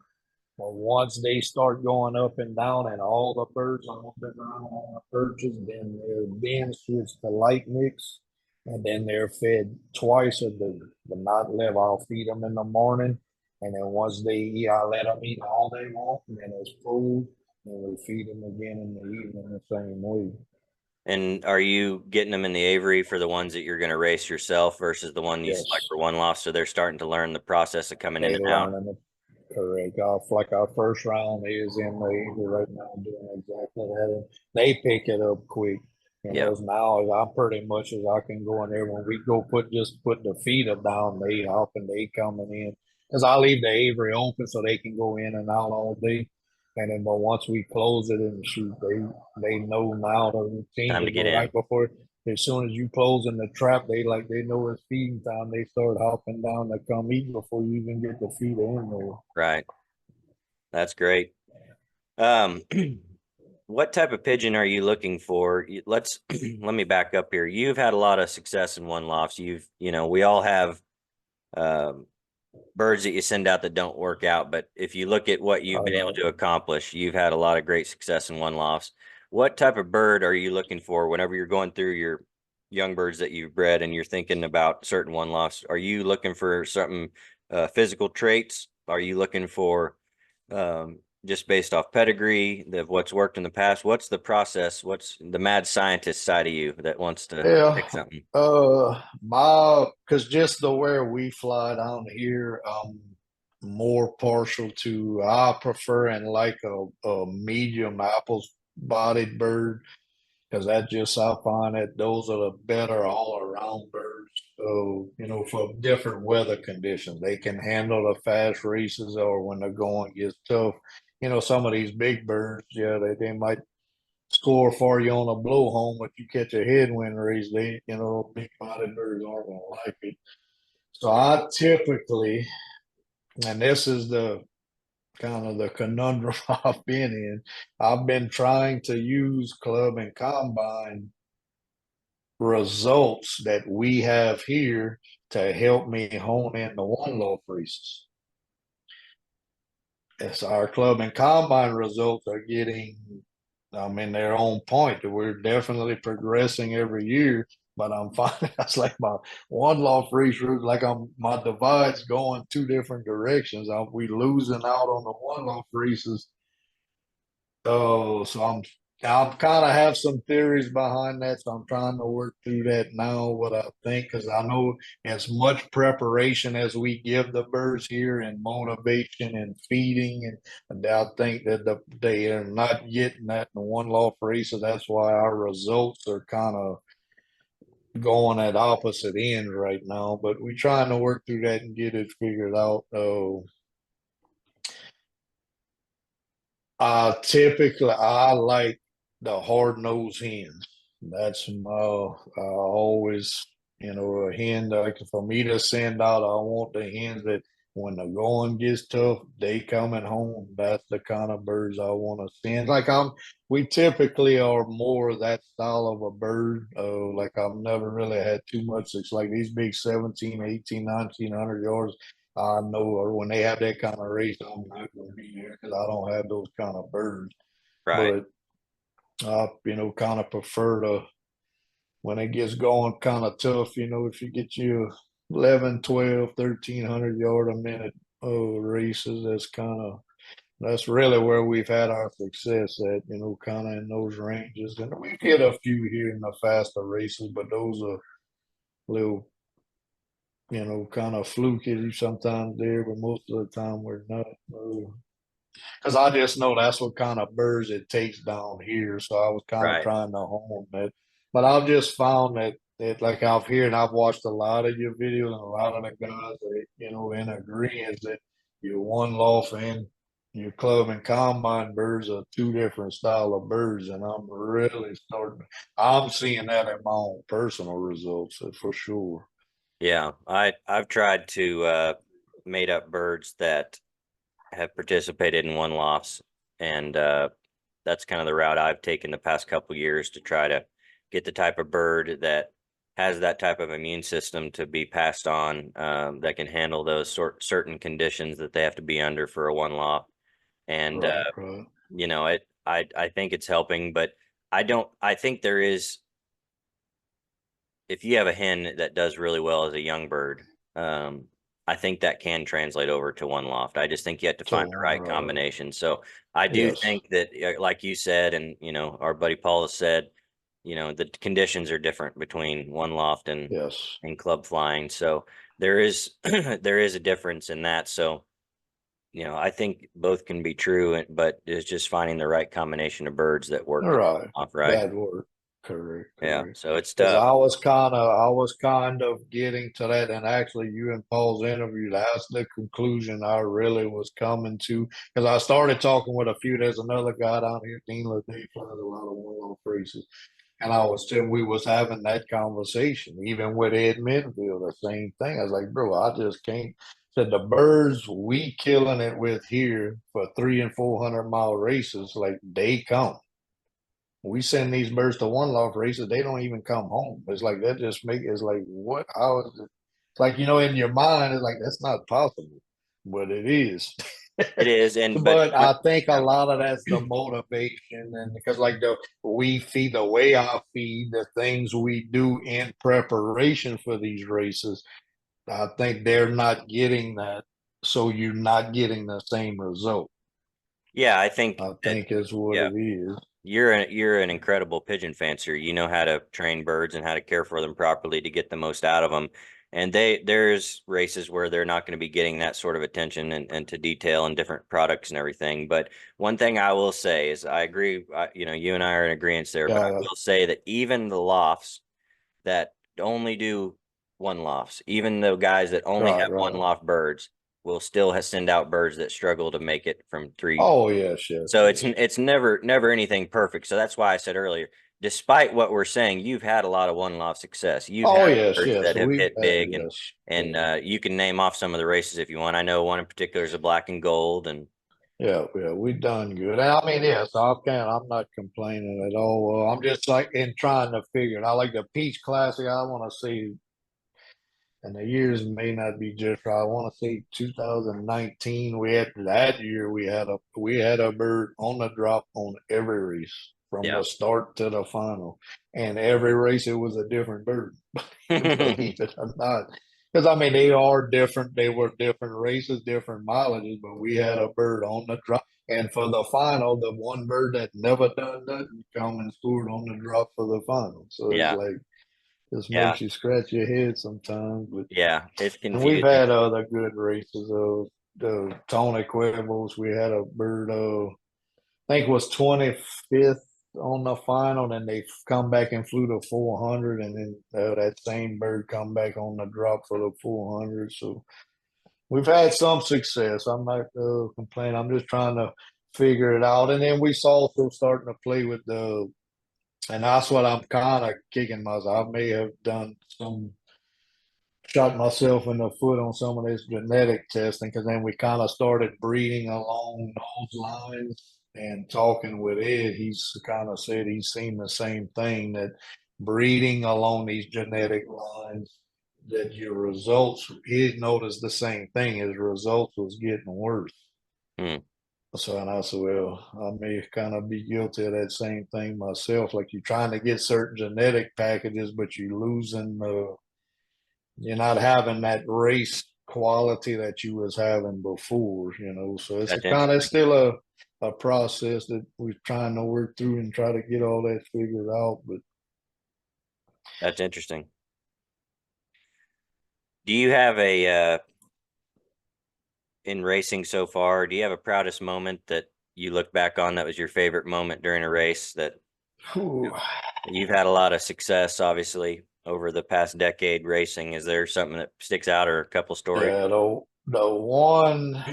But once they start going up and down and all the birds are on the ground on the perches, then they're then switched to light mix, and then they're fed twice a day. But not live, I'll feed them in the morning, and then once they eat, I let them eat all day long, and then it's food, and we feed them again in the evening the same way. And are you getting them in the aviary for the ones that you're going to race yourself versus the one you select Yes, for one loft? So they're starting to learn the process of coming in they and out. learning it. Correct. Like our first round is in the Eagle right now doing exactly that. And they pick it up quick. Yeah. As now as I'm pretty much as I can go in there when we go put the feeder down, they hop and they coming in. Because I leave the aviary open so they can go in and out all day. And then but once we close it and shoot, they know now the routine Time to to get go in. right before as soon as you close in the trap, they know it's feeding time. They start hopping down to come eat before you even get the feeder in there. Right. That's great. Um, what type of pigeon are you looking for? Let's let me back up here. You've had a lot of success in one lofts. We all have um, birds that you send out that don't work out. But if you look at what you've been able to accomplish, you've had a lot of great success in one lofts. What type of bird are you looking for whenever you're going through your young birds that you've bred and you're thinking about certain one lofts? Are you looking for something physical traits? Are you looking for just based off pedigree of what's worked in the past? What's the process? What's the mad scientist side of you that wants to Yeah. pick something? Because just the way we fly down here, more partial to, I prefer and like a medium apples bodied bird because that just, I find that those are the better all around birds. So, for different weather conditions, they can handle the fast races or when the going gets tough. Some of these big birds, yeah, they might score for you on a blow home, but you catch a headwind race, big bodied birds aren't going to like it. So I typically, and this is the kind of the conundrum I've been in, I've been trying to use club and combine results that we have here to help me hone in the one low races. As our club and combine results are getting, they're on point. We're definitely progressing every year, but I'm finding that's like my one loft race route, like my divide's going two different directions. We losing out on the one loft races. Oh, so I'm kind of have some theories behind that, so I'm trying to work through that now. What I think, because I know as much preparation as we give the birds here, and motivation and feeding, and I think that they are not getting that in the one loft races. That's why our results are kind of going at opposite ends right now. But we're trying to work through that and get it figured out. Typically, I like the hard nosed hens. That's my, I always, a hen, like for me to send out, I want the hens that when the going gets tough, they coming home. That's the kind of birds I want to send. We typically are more that style of a bird. Like I've never really had too much. It's like these big 17, 18, 1900 yards. I know, or when they have that kind of race, I'm not going to be there because I don't have those kind of birds. Right. But Kind of prefer to when it gets going kind of tough, if you get you 11, 12, 1,300 yard a minute races, that's really where we've had our success at, kind of in those ranges. And we've hit a few here in the faster races, but those are little, kind of fluky sometimes there, but most of the time we're not. Because I just know that's what kind of birds it takes down here. So I was kind of Right. trying to hone that. But I've just found that like I've here and I've watched a lot of your videos and a lot of the guys that, in agreement that your one loft and your club and combine birds are two different style of birds. And I'm seeing that in my own personal results for sure. Yeah, I've tried to mate up birds that have participated in one loss, and that's kind of the route I've taken the past couple years to try to get the type of bird that has that type of immune system to be passed on, that can handle those certain conditions that they have to be under for a one loss. And Right, right. I think it's helping, but I think there is, if you have a hen that does really well as a young bird, I think that can translate over to one loft. I just think you have to find the So, right combination. So I do yes, think that, like you said, and our buddy Paul has said, the conditions are different between one loft yes. and club flying. So there is there is a difference in that. So I think both can be true, but it's just finding the right combination of birds that All work right. off right. That worked. Correct, Yeah. correct. So it's Because tough. I was kind of getting to that, and actually, you and Paul's interview, that's the conclusion I really was coming to. Because I started talking with a few. There's another guy down here, Dean LaDay, flies a lot of one-off races, and I was telling we was having that conversation, even with Ed Minfield, the same thing. I was like, bro, I just can't. Said the birds we killing it with here for 300 and 400 mile races, like they come. We send these birds to one loft races, they don't even come home. It's like that just make it's like what? How is it? It's like in your mind, it's like that's not possible, but it is. It is, and but But one, I think a yeah. lot of that's the motivation, and because like we feed the way I feed the things we do in preparation for these races, I think they're not getting that, so you're not getting the same result. Yeah, I think I that, think is what yeah, it is. you're an incredible pigeon fancier. You know how to train birds and how to care for them properly to get the most out of them. And there's races where they're not going to be getting that sort of attention and to detail and different products and everything. But one thing I will say is I agree, you and I are in agreement there, but I Yeah, will say that even the lofts that only do one lofts, even the guys that only right, have one right. loft birds will still send out birds that struggle to make it from three. Oh yes, yes, So yes. it's never anything perfect. So that's why I said earlier, despite what we're saying, you've had a lot of one loft success. You've Oh had yes, birds yes. that have We've hit had big, yes, and yeah, you can name off some of the races if you want. I know one in particular is a black and gold, and yeah, yeah. We done good. And I mean, yes, I'm not complaining at all. I'm just like in trying to figure it. I like the Peach Classic. I want to see, and the years may not be just right. I want to say 2019. We had that year. We had a bird on the drop on every race from yeah. the start to the final, and every race it was a different bird. Believe it or not. Because I mean, they are different. They were different races, different mileages, but we had a bird on the drop. And for the final, the one bird that never done nothing come and scored on the drop for the final. So it's Yeah, like this yeah, makes you scratch your head sometimes. But yeah. It's and we've confusing. had other good races. The Tony Quibbles, we had a bird. I think it was 25th on the final, and they come back and flew the 400, and then that same bird come back on the drop for the 400. So we've had some success. I'm not complaining. I'm just trying to figure it out. And then we also starting to play with and that's what I'm kind of kicking myself. I may have done shot myself in the foot on some of this genetic testing because then we kind of started breeding along those lines and talking with Ed. He's kind of said he's seen the same thing that breeding along these genetic lines that your results he noticed the same thing his results was getting worse. Hmm. So and I said, well, I may kind of be guilty of that same thing myself. Like you're trying to get certain genetic packages, but you're losing the, you're not having that race quality that you was having before, you know. So it's a That's kind of interesting. still a process that we're trying to work through and try to get all that figured out. But That's interesting. Do you have in racing so far, do you have a proudest moment that you look back on that was your favorite moment during a race that whew, you've had a lot of success, obviously, over the past decade racing? Is there something that sticks out or a couple stories? yeah, the one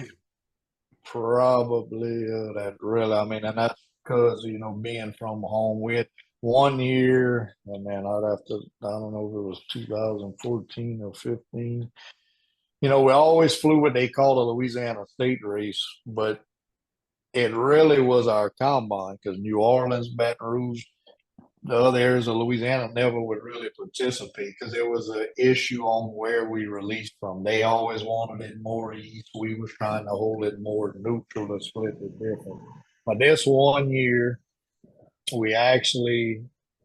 probably that really, I mean, and that's because, you know, being from home with 1 year, and then I'd have to, I don't know if it was 2014 or 15. You know, we always flew what they call the Louisiana State Race, but it really was our combine because New Orleans, Baton Rouge, the other areas of Louisiana never would really participate because there was an issue on where we released from. They always wanted it more east. We was trying to hold it more neutral to split the difference. But this 1 year, we actually,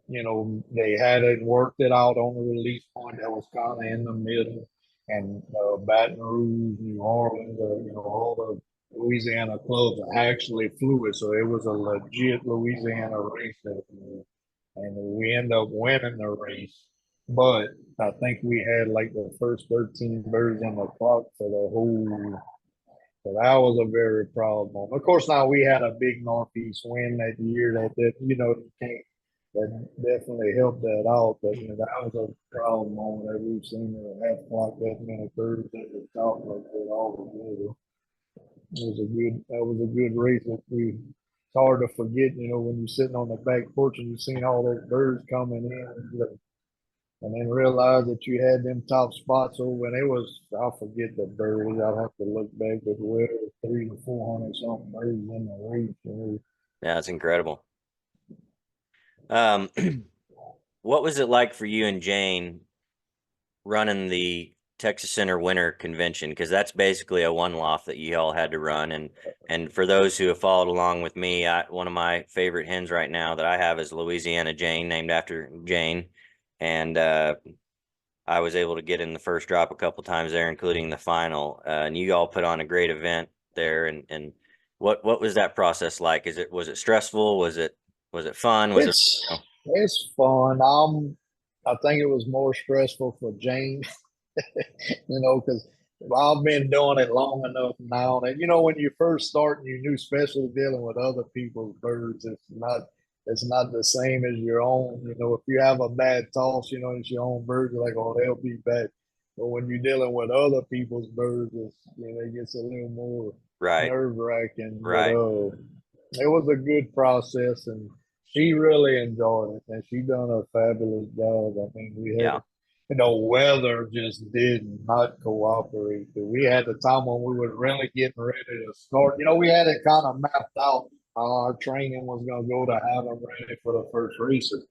you know, they had it worked it out on the release point that was kind of in the middle, and Baton Rouge, New Orleans, you know, all the Louisiana clubs actually flew it, so it was a legit Louisiana race that and we end up winning the race. But I think we had like the first 13 birds on the clock for the whole. So that was a very proud moment. Of course, now we had a big northeast wind that year that you know you can't that definitely helped that out. But you know, that was a proud moment that we've seen have like that many birds at the top like that all together. That was a good race that we it's hard to forget, you know, when you're sitting on the back porch and you've seen all those birds coming in and then realize that you had them top spots over and it was I forget the birds. I'll have to look back, but well, it was 300 to 400 something birds in the race. You know. Yeah, that's incredible. Um, what was it like for you and Jane running the Texas Center Winter Convention? Because that's basically a one loft that you all had to run. And for those who have followed along with me, one of my favorite hens right now that I have is Louisiana Jane, named after Jane. And I was able to get in the first drop a couple times there, including the final. And you all put on a great event there. And what was that process like? Was it stressful? Was it fun? Was it, It's you know, it's fun. I think it was more stressful for Jane, you know, because I've been doing it long enough now. And you know, when you first start and you knew, especially dealing with other people's birds, it's not the same as your own. You know, if you have a bad toss, you know, it's your own birds. You're like, oh, they'll be bad. But when you're dealing with other people's birds, you know, it gets a little more right, nerve wracking. But right. it was a good process, and she really enjoyed it, and she done a fabulous job. I mean, we had Yeah. you know, weather just did not cooperate. We had the time when we were really getting ready to start. You know, we had it kind of mapped out. Our training was going to go to have them ready for the first races.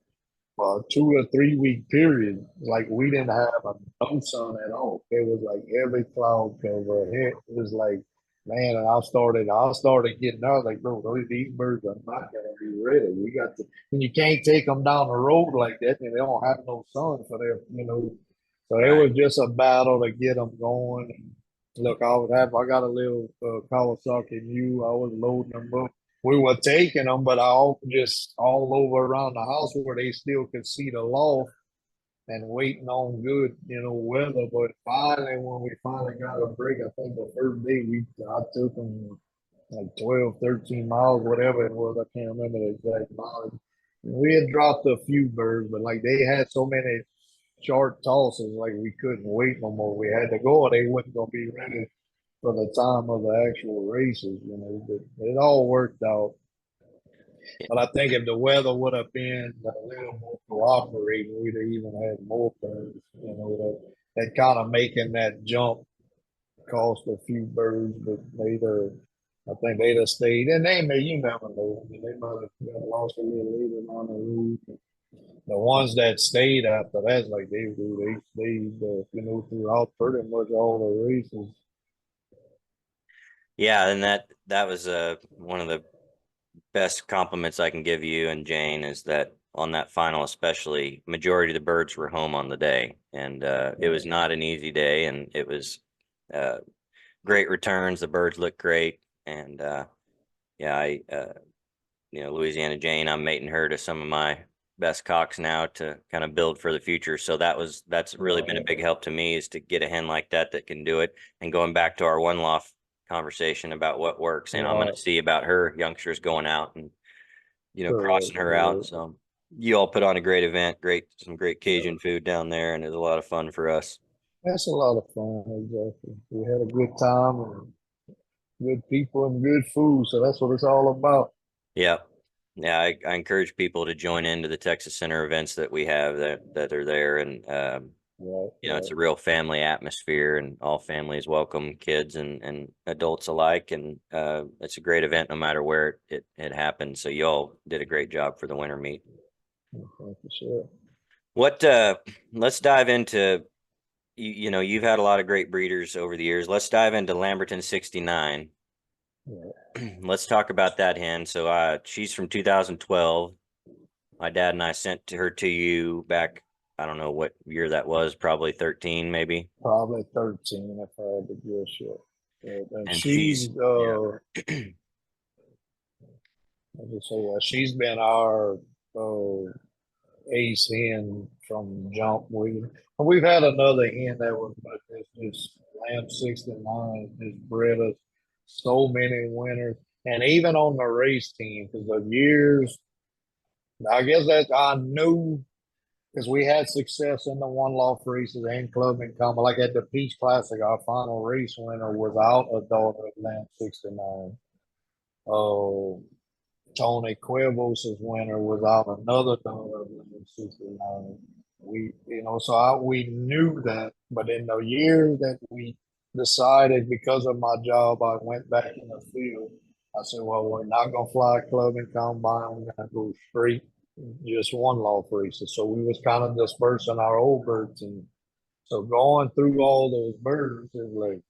2 or 3 week period, like we didn't have no sun at all. It was like every cloud cover. It was like, man, and I started getting out like, bro, these birds are not gonna be ready. We got to, and you can't take them down the road like that, and they don't have no sun for their, you know. So it Right. was just a battle to get them going. And look, I got a little Kawasaki Mule. I was loading them up we were taking them, but just all over around the house where they still could see the loft and waiting on good, you know, weather. But finally, when we finally got a break, I think the first day I took them like 12, 13 miles, whatever it was. I can't remember the exact mileage. We had dropped a few birds, but like they had so many short tosses, like we couldn't wait no more. We had to go, or they wasn't gonna be ready for the time of the actual races, you know. But it all worked out. But I think if the weather would have been a little more cooperating, we'd have even had more birds. You know, that kind of making that jump cost a few birds, but I think they'd have stayed. And you never know. I mean, they might have got lost a little later on the route. The ones that stayed after that's like they do. They stayed, you know, throughout pretty much all the races. Yeah, and that was one of the best compliments I can give you and Jane is that on that final, especially, majority of the birds were home on the day, and it was not an easy day, and it was uh, great returns. The birds looked great, and yeah, Louisiana Jane, I'm mating her to some of my best cocks now to kind of build for the future. So that's really been a big help to me is to get a hen like that that can do it. And going back to our one loft conversation about what works, and I'm going to see about her youngsters going out and crossing her out. So you all put on a great event, some great Cajun food down there, and it was a lot of fun for us. That's a lot of fun, exactly. We had a good time and good people and good food, so that's what it's all about. Yeah. Yeah, I encourage people to join into the Texas Center events that we have that are there, and Right, it's right. a real family atmosphere, and all families welcome, kids and adults alike, and it's a great event no matter where it happens. So you all did a great job for the winter meet. For sure. What let's dive into you've had a lot of great breeders over the years. Let's dive into Lamberton 69. Yeah. Let's talk about that hen. So she's from 2012. My dad and I sent her to you back, I don't know what year that was, probably 13 maybe. Probably 13 if I had to guess. And And she's, yeah. I just say, she's been our ace hen from jump. We've had another hen that was, but this Lamb 69 has bred us so many winners. And even on the race team, because of years, I guess that I knew because we had success in the one loft races and club and comma. Like at the Peach Classic, our final race winner was out a daughter of Lamb 69. Oh, Tony Cuervos' winner was out another daughter of Lamb 69. We knew that, but in the year that we decided because of my job, I went back in the field. I said, well, we're not going to fly club and combine. We're going to go straight just one loft races. So we was kind of dispersing our old birds. And so going through all those birds is like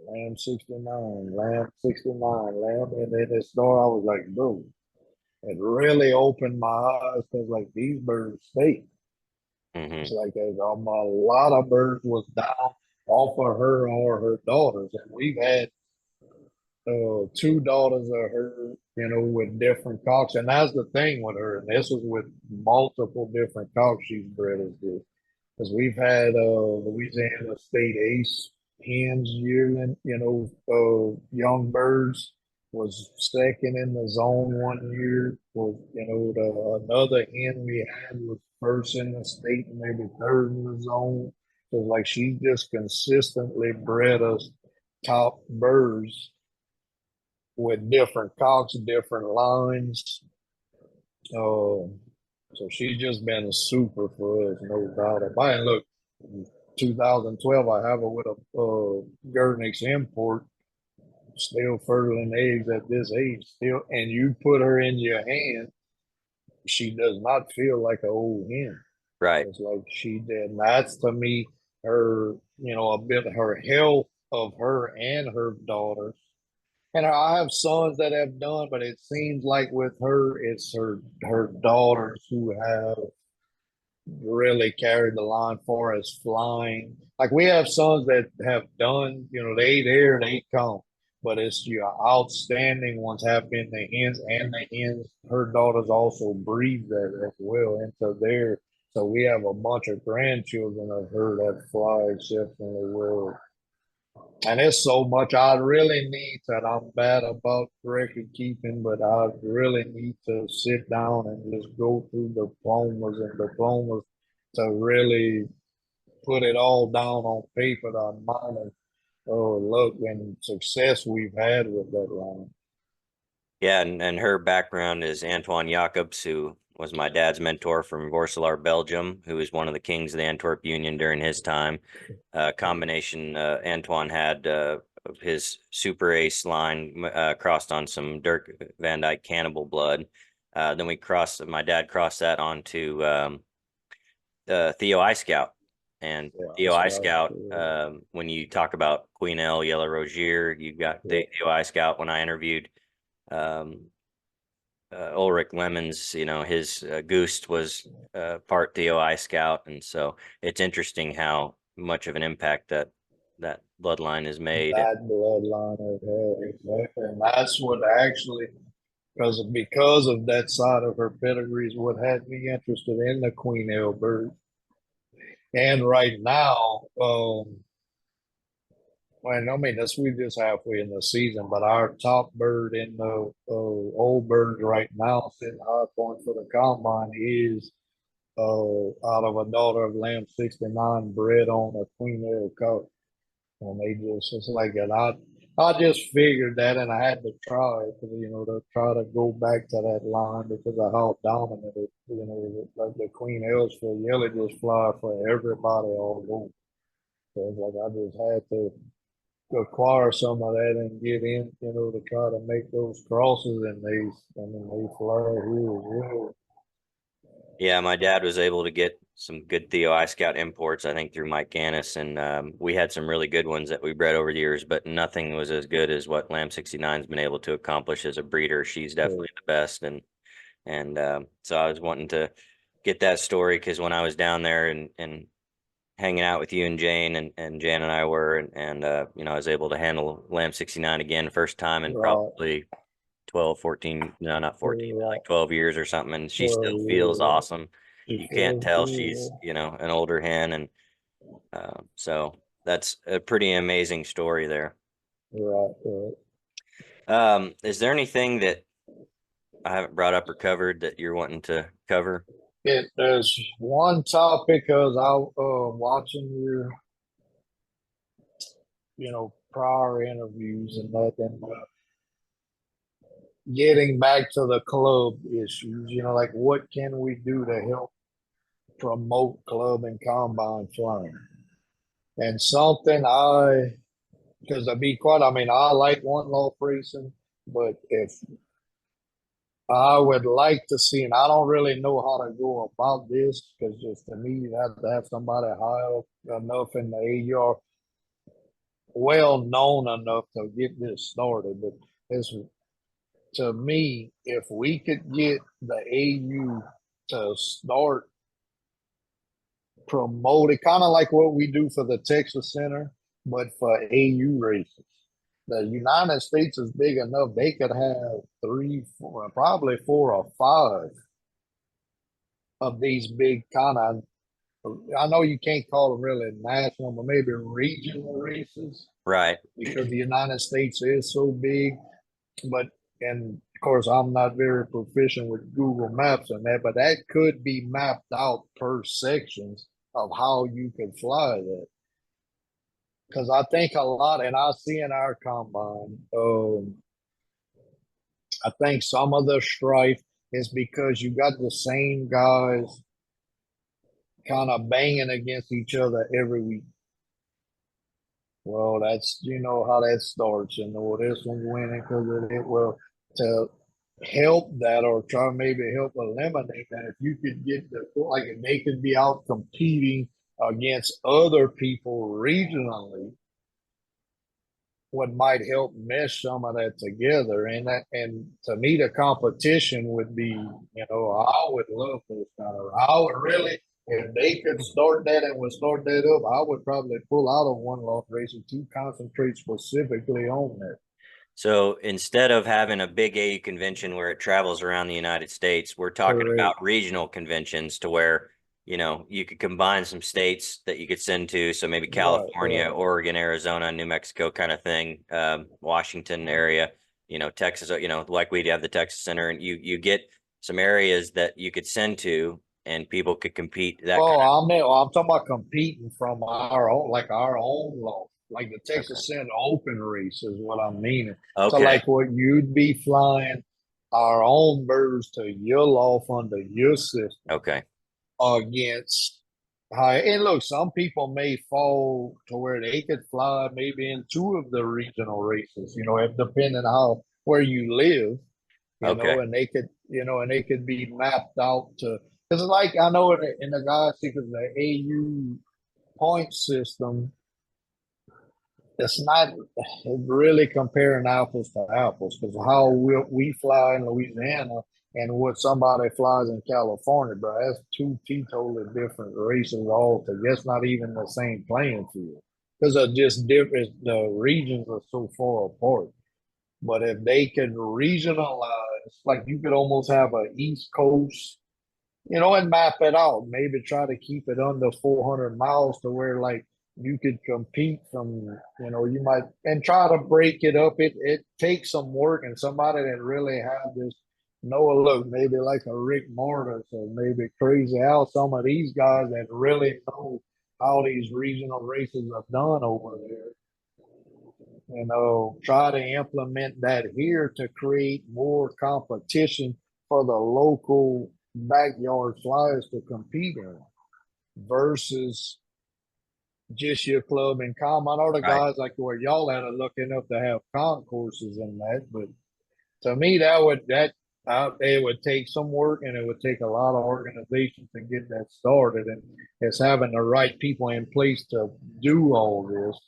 Lamb 69, Lamb 69, Lamb. And then it started, I was like, bro, it really opened my eyes because like these birds stay. It's Hmm. like a lot of birds was down off of her or her daughters. And we've had two daughters of her, with different cocks. And that's the thing with her. And this is with multiple different cocks she's bred as this. Because we've had Louisiana State Ace hens yearling, young birds was second in the zone one year. Was another hen we had was first in the state and maybe third in the zone. So like she just consistently bred us top birds with different cocks, different lines. Uh, so she's just been a super for us, no doubt about it. And look, 2012, I have her with a Gernix import, still fertile eggs at this age, still, and you put her in your hand, she does not feel like an old hen. Right. It's like she did. And that's to me her, a bit her health of her and her daughters. And I have sons that have done, but it seems like with her, it's her daughters who have really carried the line for us flying. Like we have sons that have done, they there, they come. But it's your outstanding ones have been the hens and the hens. Her daughters also breed that as well into there. So we have a bunch of grandchildren of her that fly exceptionally well. And it's so much I really need that I'm bad about record keeping, but I really need to sit down and just go through diplomas to really put it all down on paper, the amount of luck and success we've had with that line. Yeah, and her background is Antoine Jacobs, who was my dad's mentor from Vorselaar, Belgium, who was one of the kings of the Antwerp Union during his time. Combination Antoine had of his Super Ace line crossed on some Dirk Van Dyke Cannibal blood. Then my dad crossed that onto Theo I Scout. And Yeah, that's DOI right. Scout, when you talk about Queen L, Yellow Rozier, you got Yeah, the DOI Scout. When I interviewed um, Ulrich Lemons, his Goost was part DOI Scout, and so it's interesting how much of an impact that bloodline has made. that bloodline of her, exactly. And that's what actually, because of that side of her pedigree is what had me interested in the Queen Albert. And right now, well, I mean, that's we just halfway in the season, but our top bird in the old birds right now, sitting high point for the combine, is out of a daughter of Lamb 69, bred on a Queen Anne coat. And they just, it's like that. I just figured that, and I had to try it, to try to go back to that line because of how dominant it, like the Queen Elves for Yellow just fly for everybody all over. So it's like I just had to acquire some of that and get in, to try to make those crosses, and they fly here as well. Yeah, my dad was able to get some good DOI Scout imports, I think, through Mike Gannis, and we had some really good ones that we bred over the years, but nothing was as good as what Lamb 69's been able to accomplish as a breeder. She's definitely the best, and so I was wanting to get that story because when I was down there and hanging out with you and Jane, and Jan and I were, and I was able to handle Lamb 69 again, first time in Right, probably 12, 14, no, not 14, but right. like 12 years or something. And she Well, still feels yeah, awesome. she You can't feels tell she's, good. an older hen. And so that's a pretty amazing story there. Right, right. Is there anything that I haven't brought up or covered that you're wanting to cover? There's one topic because I watching your prior interviews and that, and getting back to the club issues. Like what can we do to help promote club and combine flying? And something because to be quite, I mean, I like one loft racing, but if I would like to see, and I don't really know how to go about this because just to me, you have to have somebody high up enough in the AER, well known enough to get this started. But it's to me, if we could get the AU to start promoting, kind of like what we do for the Texas Center, but for AU races. The United States is big enough; they could have three, four, probably four or five of these big kind of. I know you can't call them really national, but maybe regional races Right. because the United States is so big. But and of course, I'm not very proficient with Google Maps and that, but that could be mapped out per sections of how you could fly that. Because I think a lot, and I see in our combine, I think some of the strife is because you got the same guys kind of banging against each other every week. Well, that's how that starts, and this one's winning because of it. Well, to help that or try maybe help eliminate that, if you could get like if they could be out competing against other people regionally, what might help mesh some of that together. And to me the competition would be, I would love this kind of, I would really, if they could start that and would start that up, I would probably pull out of one loft racing to concentrate specifically on that. So instead of having a big AU convention where it travels around the United States, we're talking Correct. about regional conventions to where, you could combine some states that you could send to. So maybe Right, California, right. Oregon, Arizona, New Mexico kind of thing, Washington area, Texas, like we have the Texas Center, and you get some areas that you could send to and people could compete that Well, kind I'm talking about competing from our own loft, like the of. Okay. Texas Center Open race is what I'm meaning. So, Okay. like what you'd be flying our own birds to your loft under your system Okay. against high. And look, some people may fall to where they could fly maybe in two of the regional races, depending on how where you live, Okay. and they could be mapped out to because like I know in the guys because the AU point system, it's not really comparing apples to apples because how we fly in Louisiana and what somebody flies in California, bro, that's two totally different races altogether. It's not even the same playing field because they're just different. The regions are so far apart. But if they could regionalize, like you could almost have an East Coast, and map it out. Maybe try to keep it under 400 miles to where like you could compete from, you might and try to break it up. It takes some work and somebody that really have this know a look, maybe like a Rick Mortis or maybe Crazy Al, some of these guys that really know how these regional races are done over there. Try to implement that here to create more competition for the local backyard flyers to compete in versus just your club and com. I know the Right. guys like where y'all at are looking up to have concourses in that, but to me that it would take some work and it would take a lot of organization to get that started, and it's having the right people in place to do all this.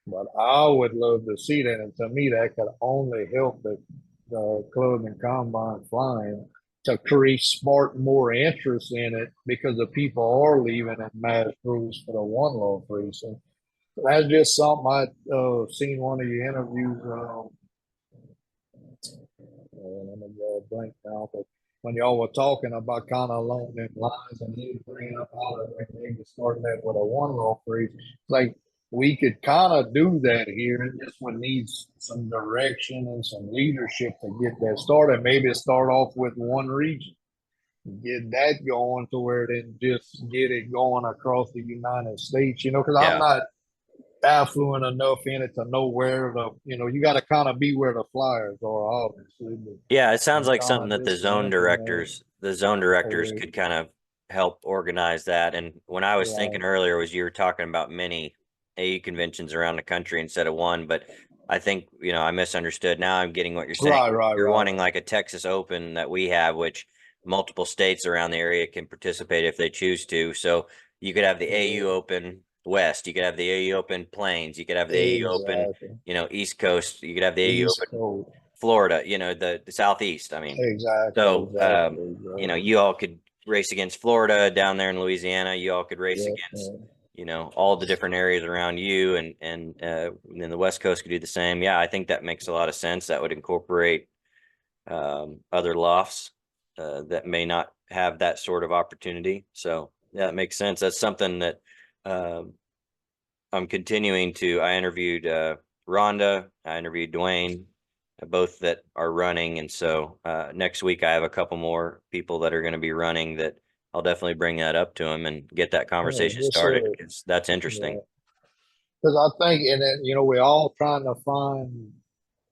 But I would love to see that, and to me, that could only help the club and combine flying to create smart more interest in it because the people are leaving in mass groups for the one low race. And that's just something I seen one of your interviews. Let me go blank now, but when y'all were talking about kind of along them lines and you bringing up how they just starting that with a one low race, like we could kind of do that here. It just would need some direction and some leadership to get that started. Maybe start off with one region, get that going to where then just get it going across the United States. Because I'm Yeah. not affluent enough in it to know where you got to kind of be where the flyers are, obviously. But Yeah, it sounds I'm like kind something of that just implement. the zone directors Correct. could kind of help organize that. And when I was thinking Right. earlier was you were talking about many AU conventions around the country instead of one, but I think, I misunderstood. Now I'm getting what you're saying. Right. Right. You're Right. wanting like a Texas Open that we have, which multiple states around the area can participate if they choose to. So you could have the AU Yeah. Open West, you could have the AU Open Plains, you could have the AU Open, Exactly. East Coast, you could have the AU East Open Coast. Florida, the Southeast. I mean, Exactly. so Exactly. Exactly. you all could race against Florida down there in Louisiana. You all could race Yeah. against, Yeah. all the different areas around you, and then the West Coast could do the same. Yeah, I think that makes a lot of sense. That would incorporate other lofts that may not have that sort of opportunity. So yeah, it makes sense. That's something that um, I'm continuing to. I interviewed Rhonda. I interviewed Dwayne, both that are running, and so next week I have a couple more people that are going to be running that I'll definitely bring that up to them and get that Yeah. conversation Just started because that's interesting. yeah. Because I think, and then we're all trying to find,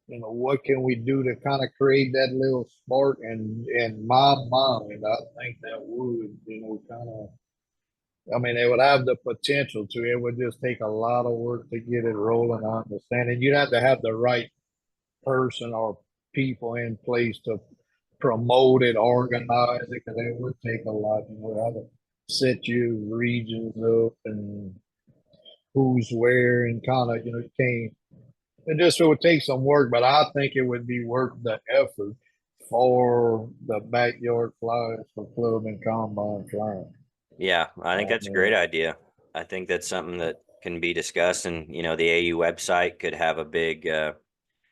what can we do to kind of create that little spark? And in my mind, I think that would, kind of. I mean, it would have the potential to. It would just take a lot of work to get it rolling. I understand, and you'd have to have the right person or people in place to promote it, organize it, because it would take a lot. How to set your regions up and who's where, and kind of, you can't. It would take some work, but I think it would be worth the effort for the backyard flyers for club and combine flying. Yeah, I think I that's a great mean, idea. I think that's something that can be discussed, and the AU website could have a big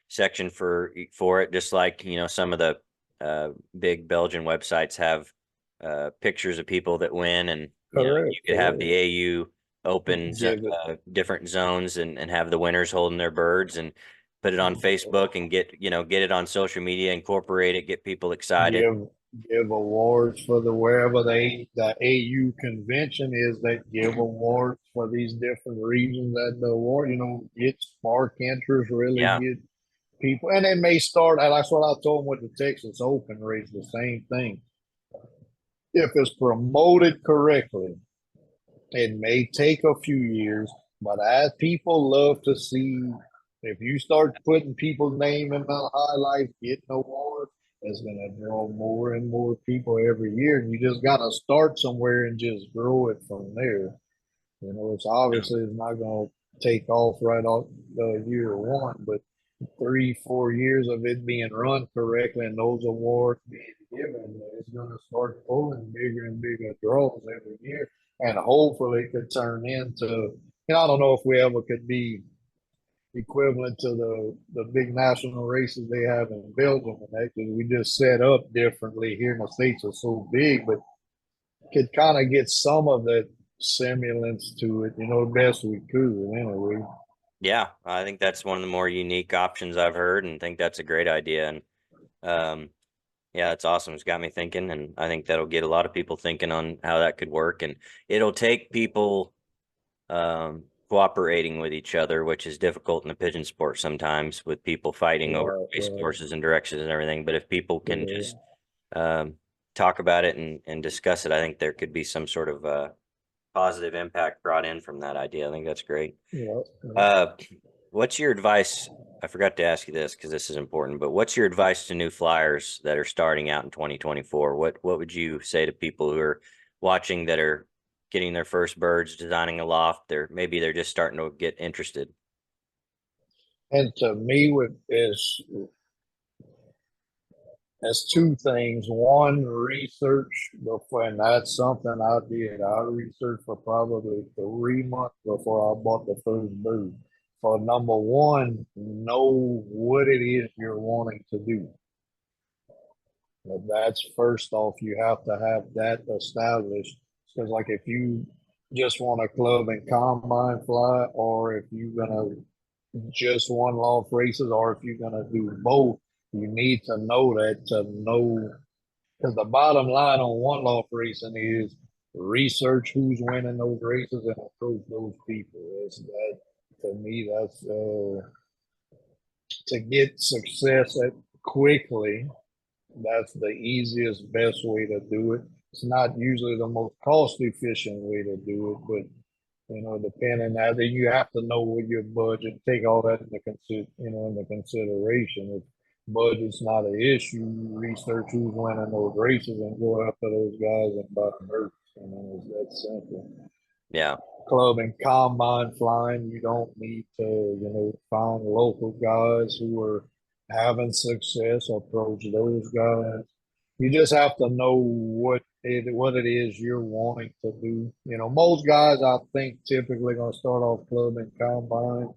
section for it, just like some of the big Belgian websites have pictures of people that win, and correct, you could have the correct. AU opens Give it, different zones and have the winners holding their birds and put it on Facebook and get it on social media, incorporate it, get people excited. give give awards for the wherever the AU convention is, that give awards for these different regions at the award. Get spark interest, really Yeah, get people, and they may start. And that's what I told them with the Texas Open race. The same thing. If it's promoted correctly, it may take a few years, but as people love to see, if you start putting people's name in the highlights, getting awards, it's going to draw more and more people every year. And you just got to start somewhere and just grow it from there. It's obviously it's not going to take off right off year one, but 3, 4 years of it being run correctly and those awards being given, it's going to start pulling bigger and bigger draws every year, and hopefully it could turn into. I don't know if we ever could be equivalent to the big national races they have in Belgium and that, because we just set up differently here in the States are so big, but could kind of get some of that semblance to it, the best we could anyway. Yeah, I think that's one of the more unique options I've heard, and think that's a great idea. And yeah, it's awesome. It's got me thinking, and I think that'll get a lot of people thinking on how that could work. And it'll take people cooperating with each other, which is difficult in the pigeon sport sometimes, with people fighting over race courses and directions and everything. But if people can just talk about it and discuss it, I think there could be some sort of positive impact brought in from that idea. I think that's great. What's your advice? I forgot to ask you this because this is important, but what's your advice to new flyers that are starting out in 2024? What would you say to people who are watching that are getting their first birds, designing a loft? Maybe they're just starting to get interested. And to me, with is That's two things. One, research before, and that's something I did. I researched for probably 3 months before I bought the first bird. For number one, know what it is you're wanting to do. That's first off, you have to have that established. Because, like, if you just want a club and combine fly, or if you're gonna just one loft races, or if you're gonna do both, you need to know that to know. Because the bottom line on one loft racing is research who's winning those races and approach those people. It's that to me, that's to get success quickly. That's the easiest, best way to do it. It's not usually the most cost efficient way to do it, but depending on that, you have to know what your budget, take all that into consideration. If budget's not an issue, research who's winning those races and go after those guys and buy merch. It's that simple. Yeah. Club and combine flying, you don't need to, find local guys who are having success, approach those guys. You just have to know what it is you're wanting to do. Most guys I think typically gonna start off club and combine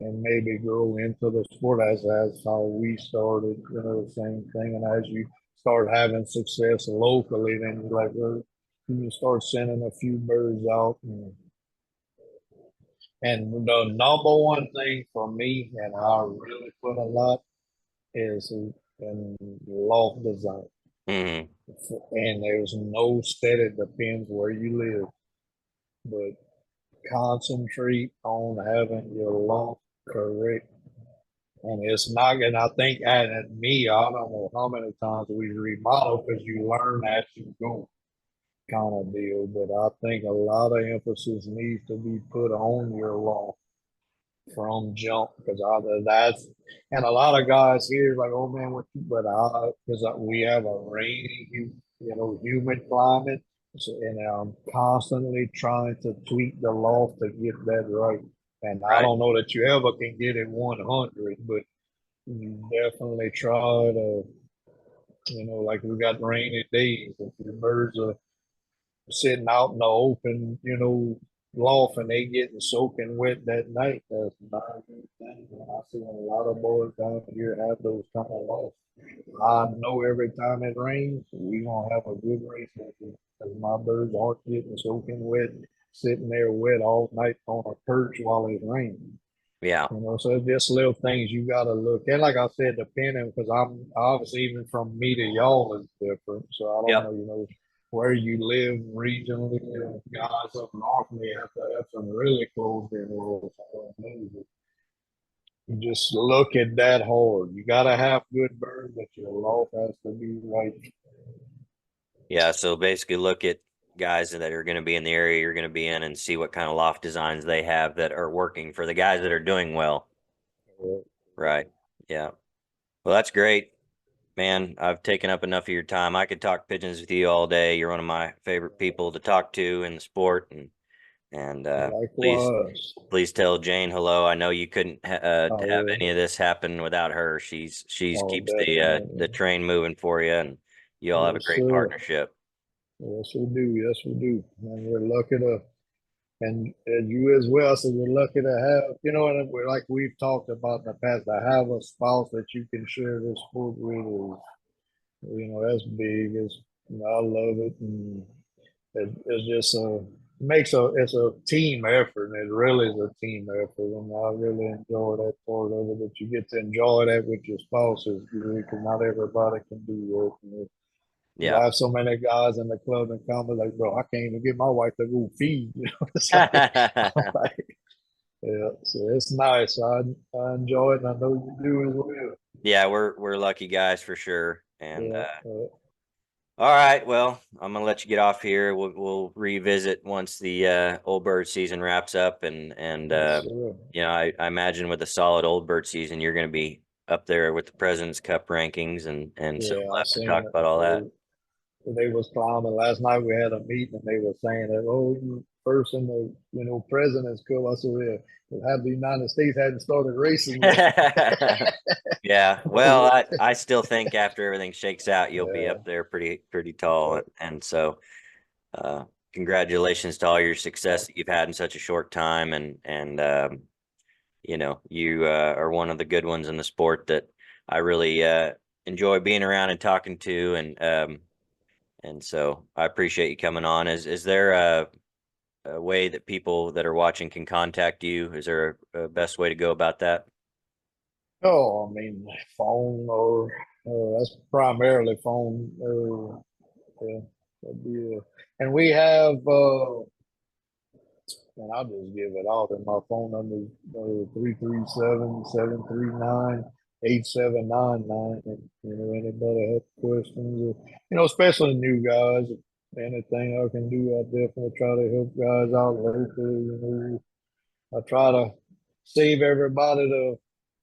and maybe grow into the sport as that's how we started, the same thing. And as you start having success locally, then you're like, well, you start sending a few birds out. And the number one thing for me, and I really put a lot, is in loft design. Mm-hmm. And there's no set, it depends where you live, but concentrate on having your loft correct. And it's not, and I think at me, I don't know how many times we remodel because you learn as you go, kind of deal. But I think a lot of emphasis needs to be put on your loft from jump, because that's, and a lot of guys here like, oh man, what you, but I, because we have a rainy, humid climate, so, and I'm constantly trying to tweak the loft to get that right. And I don't know that you ever can get it 100, but you definitely try to, like we got rainy days. If your birds are sitting out in the open, loft, and they getting soaking wet that night, that's not a good thing. And I see a lot of boys down here have those kind of lofts. I know every time it rains, we gonna have a good race because my birds aren't getting soaking wet, sitting there wet all night on a perch while it's raining. Yeah. So it's just little things you got to look at. Like I said, depending, because I'm obviously, even from me to y'all is different. So I don't know, where you live regionally. Guys up north may have to have some really closed in rules. You just look at that hard. You got to have good birds, but your loft has to be right. Yeah. So basically look at guys that are going to be in the area you're going to be in and see what kind of loft designs they have that are working for the guys that are doing well. Right. Yeah. Well, that's great, man. I've taken up enough of your time. I could talk pigeons with you all day. You're one of my favorite people to talk to in the sport, and And Likewise. please tell Jane hello. I know you couldn't I have will. any of this happen without her. She's Oh, keeps definitely. the train moving for you, and you all have a Yes, great sir. partnership. Yes, we do. Yes, we do. And we're lucky to, and you as well. So we're lucky to have, and we're like we've talked about in the past, to have a spouse that you can share this sport with is, that's big. I love it, and it's just it's a team effort, and it really is a team effort, and I really enjoy that part of it. That you get to enjoy that with your spouse is good because not everybody can do it. Yeah. I have so many guys in the club and come like, bro, I can't even get my wife to go feed. It's like, I'm like, yeah, so it's nice. I enjoy it, and I know you do as well. Yeah, we're lucky guys for sure. And Yeah, all right, well, I'm gonna let you get off here. We'll revisit once the old bird season wraps up, and yes, sir. I imagine with a solid old bird season, you're gonna be up there with the President's Cup rankings, and so Yeah, we'll I have to seen talk it. about all that. They was climbing last night. We had a meeting, and they were saying that, oh, you first in the President's Cup. I said, yeah, have the United States hadn't started racing yet. Yeah, well, I still think after everything shakes out, you'll be Yeah, up there pretty tall, and so uh, congratulations to all your success that you've had in such a short time, and you are one of the good ones in the sport that I really enjoy being around and talking to, and so I appreciate you coming on. Is there a way that people that are watching can contact you? Is there a best way to go about that? oh, I mean, phone or that's primarily phone. Yeah, that'd be, and we have, and I'll just give it out. And my phone number is 337-739-8799. And, anybody have questions, or, especially new guys, anything I can do, I definitely try to help guys out locally. I try to save everybody to,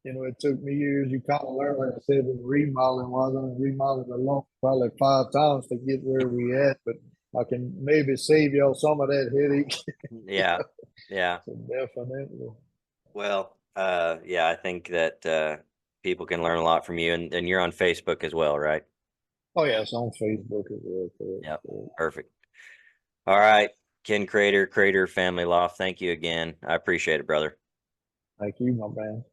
it took me years. You kind of learn, like I said, with remodeling. Well, I was remodeling the loft probably 5 times to get where we at, but I can maybe save y'all some of that headache. Yeah, yeah. So definitely. Well, yeah, I think that people can learn a lot from you, and you're on Facebook as well, right? Oh yeah, it's on Facebook as well. Yep, So, perfect. All right, Ken Credeur, Credeur Family Loft. Thank you again. I appreciate it, brother. thank you, my man.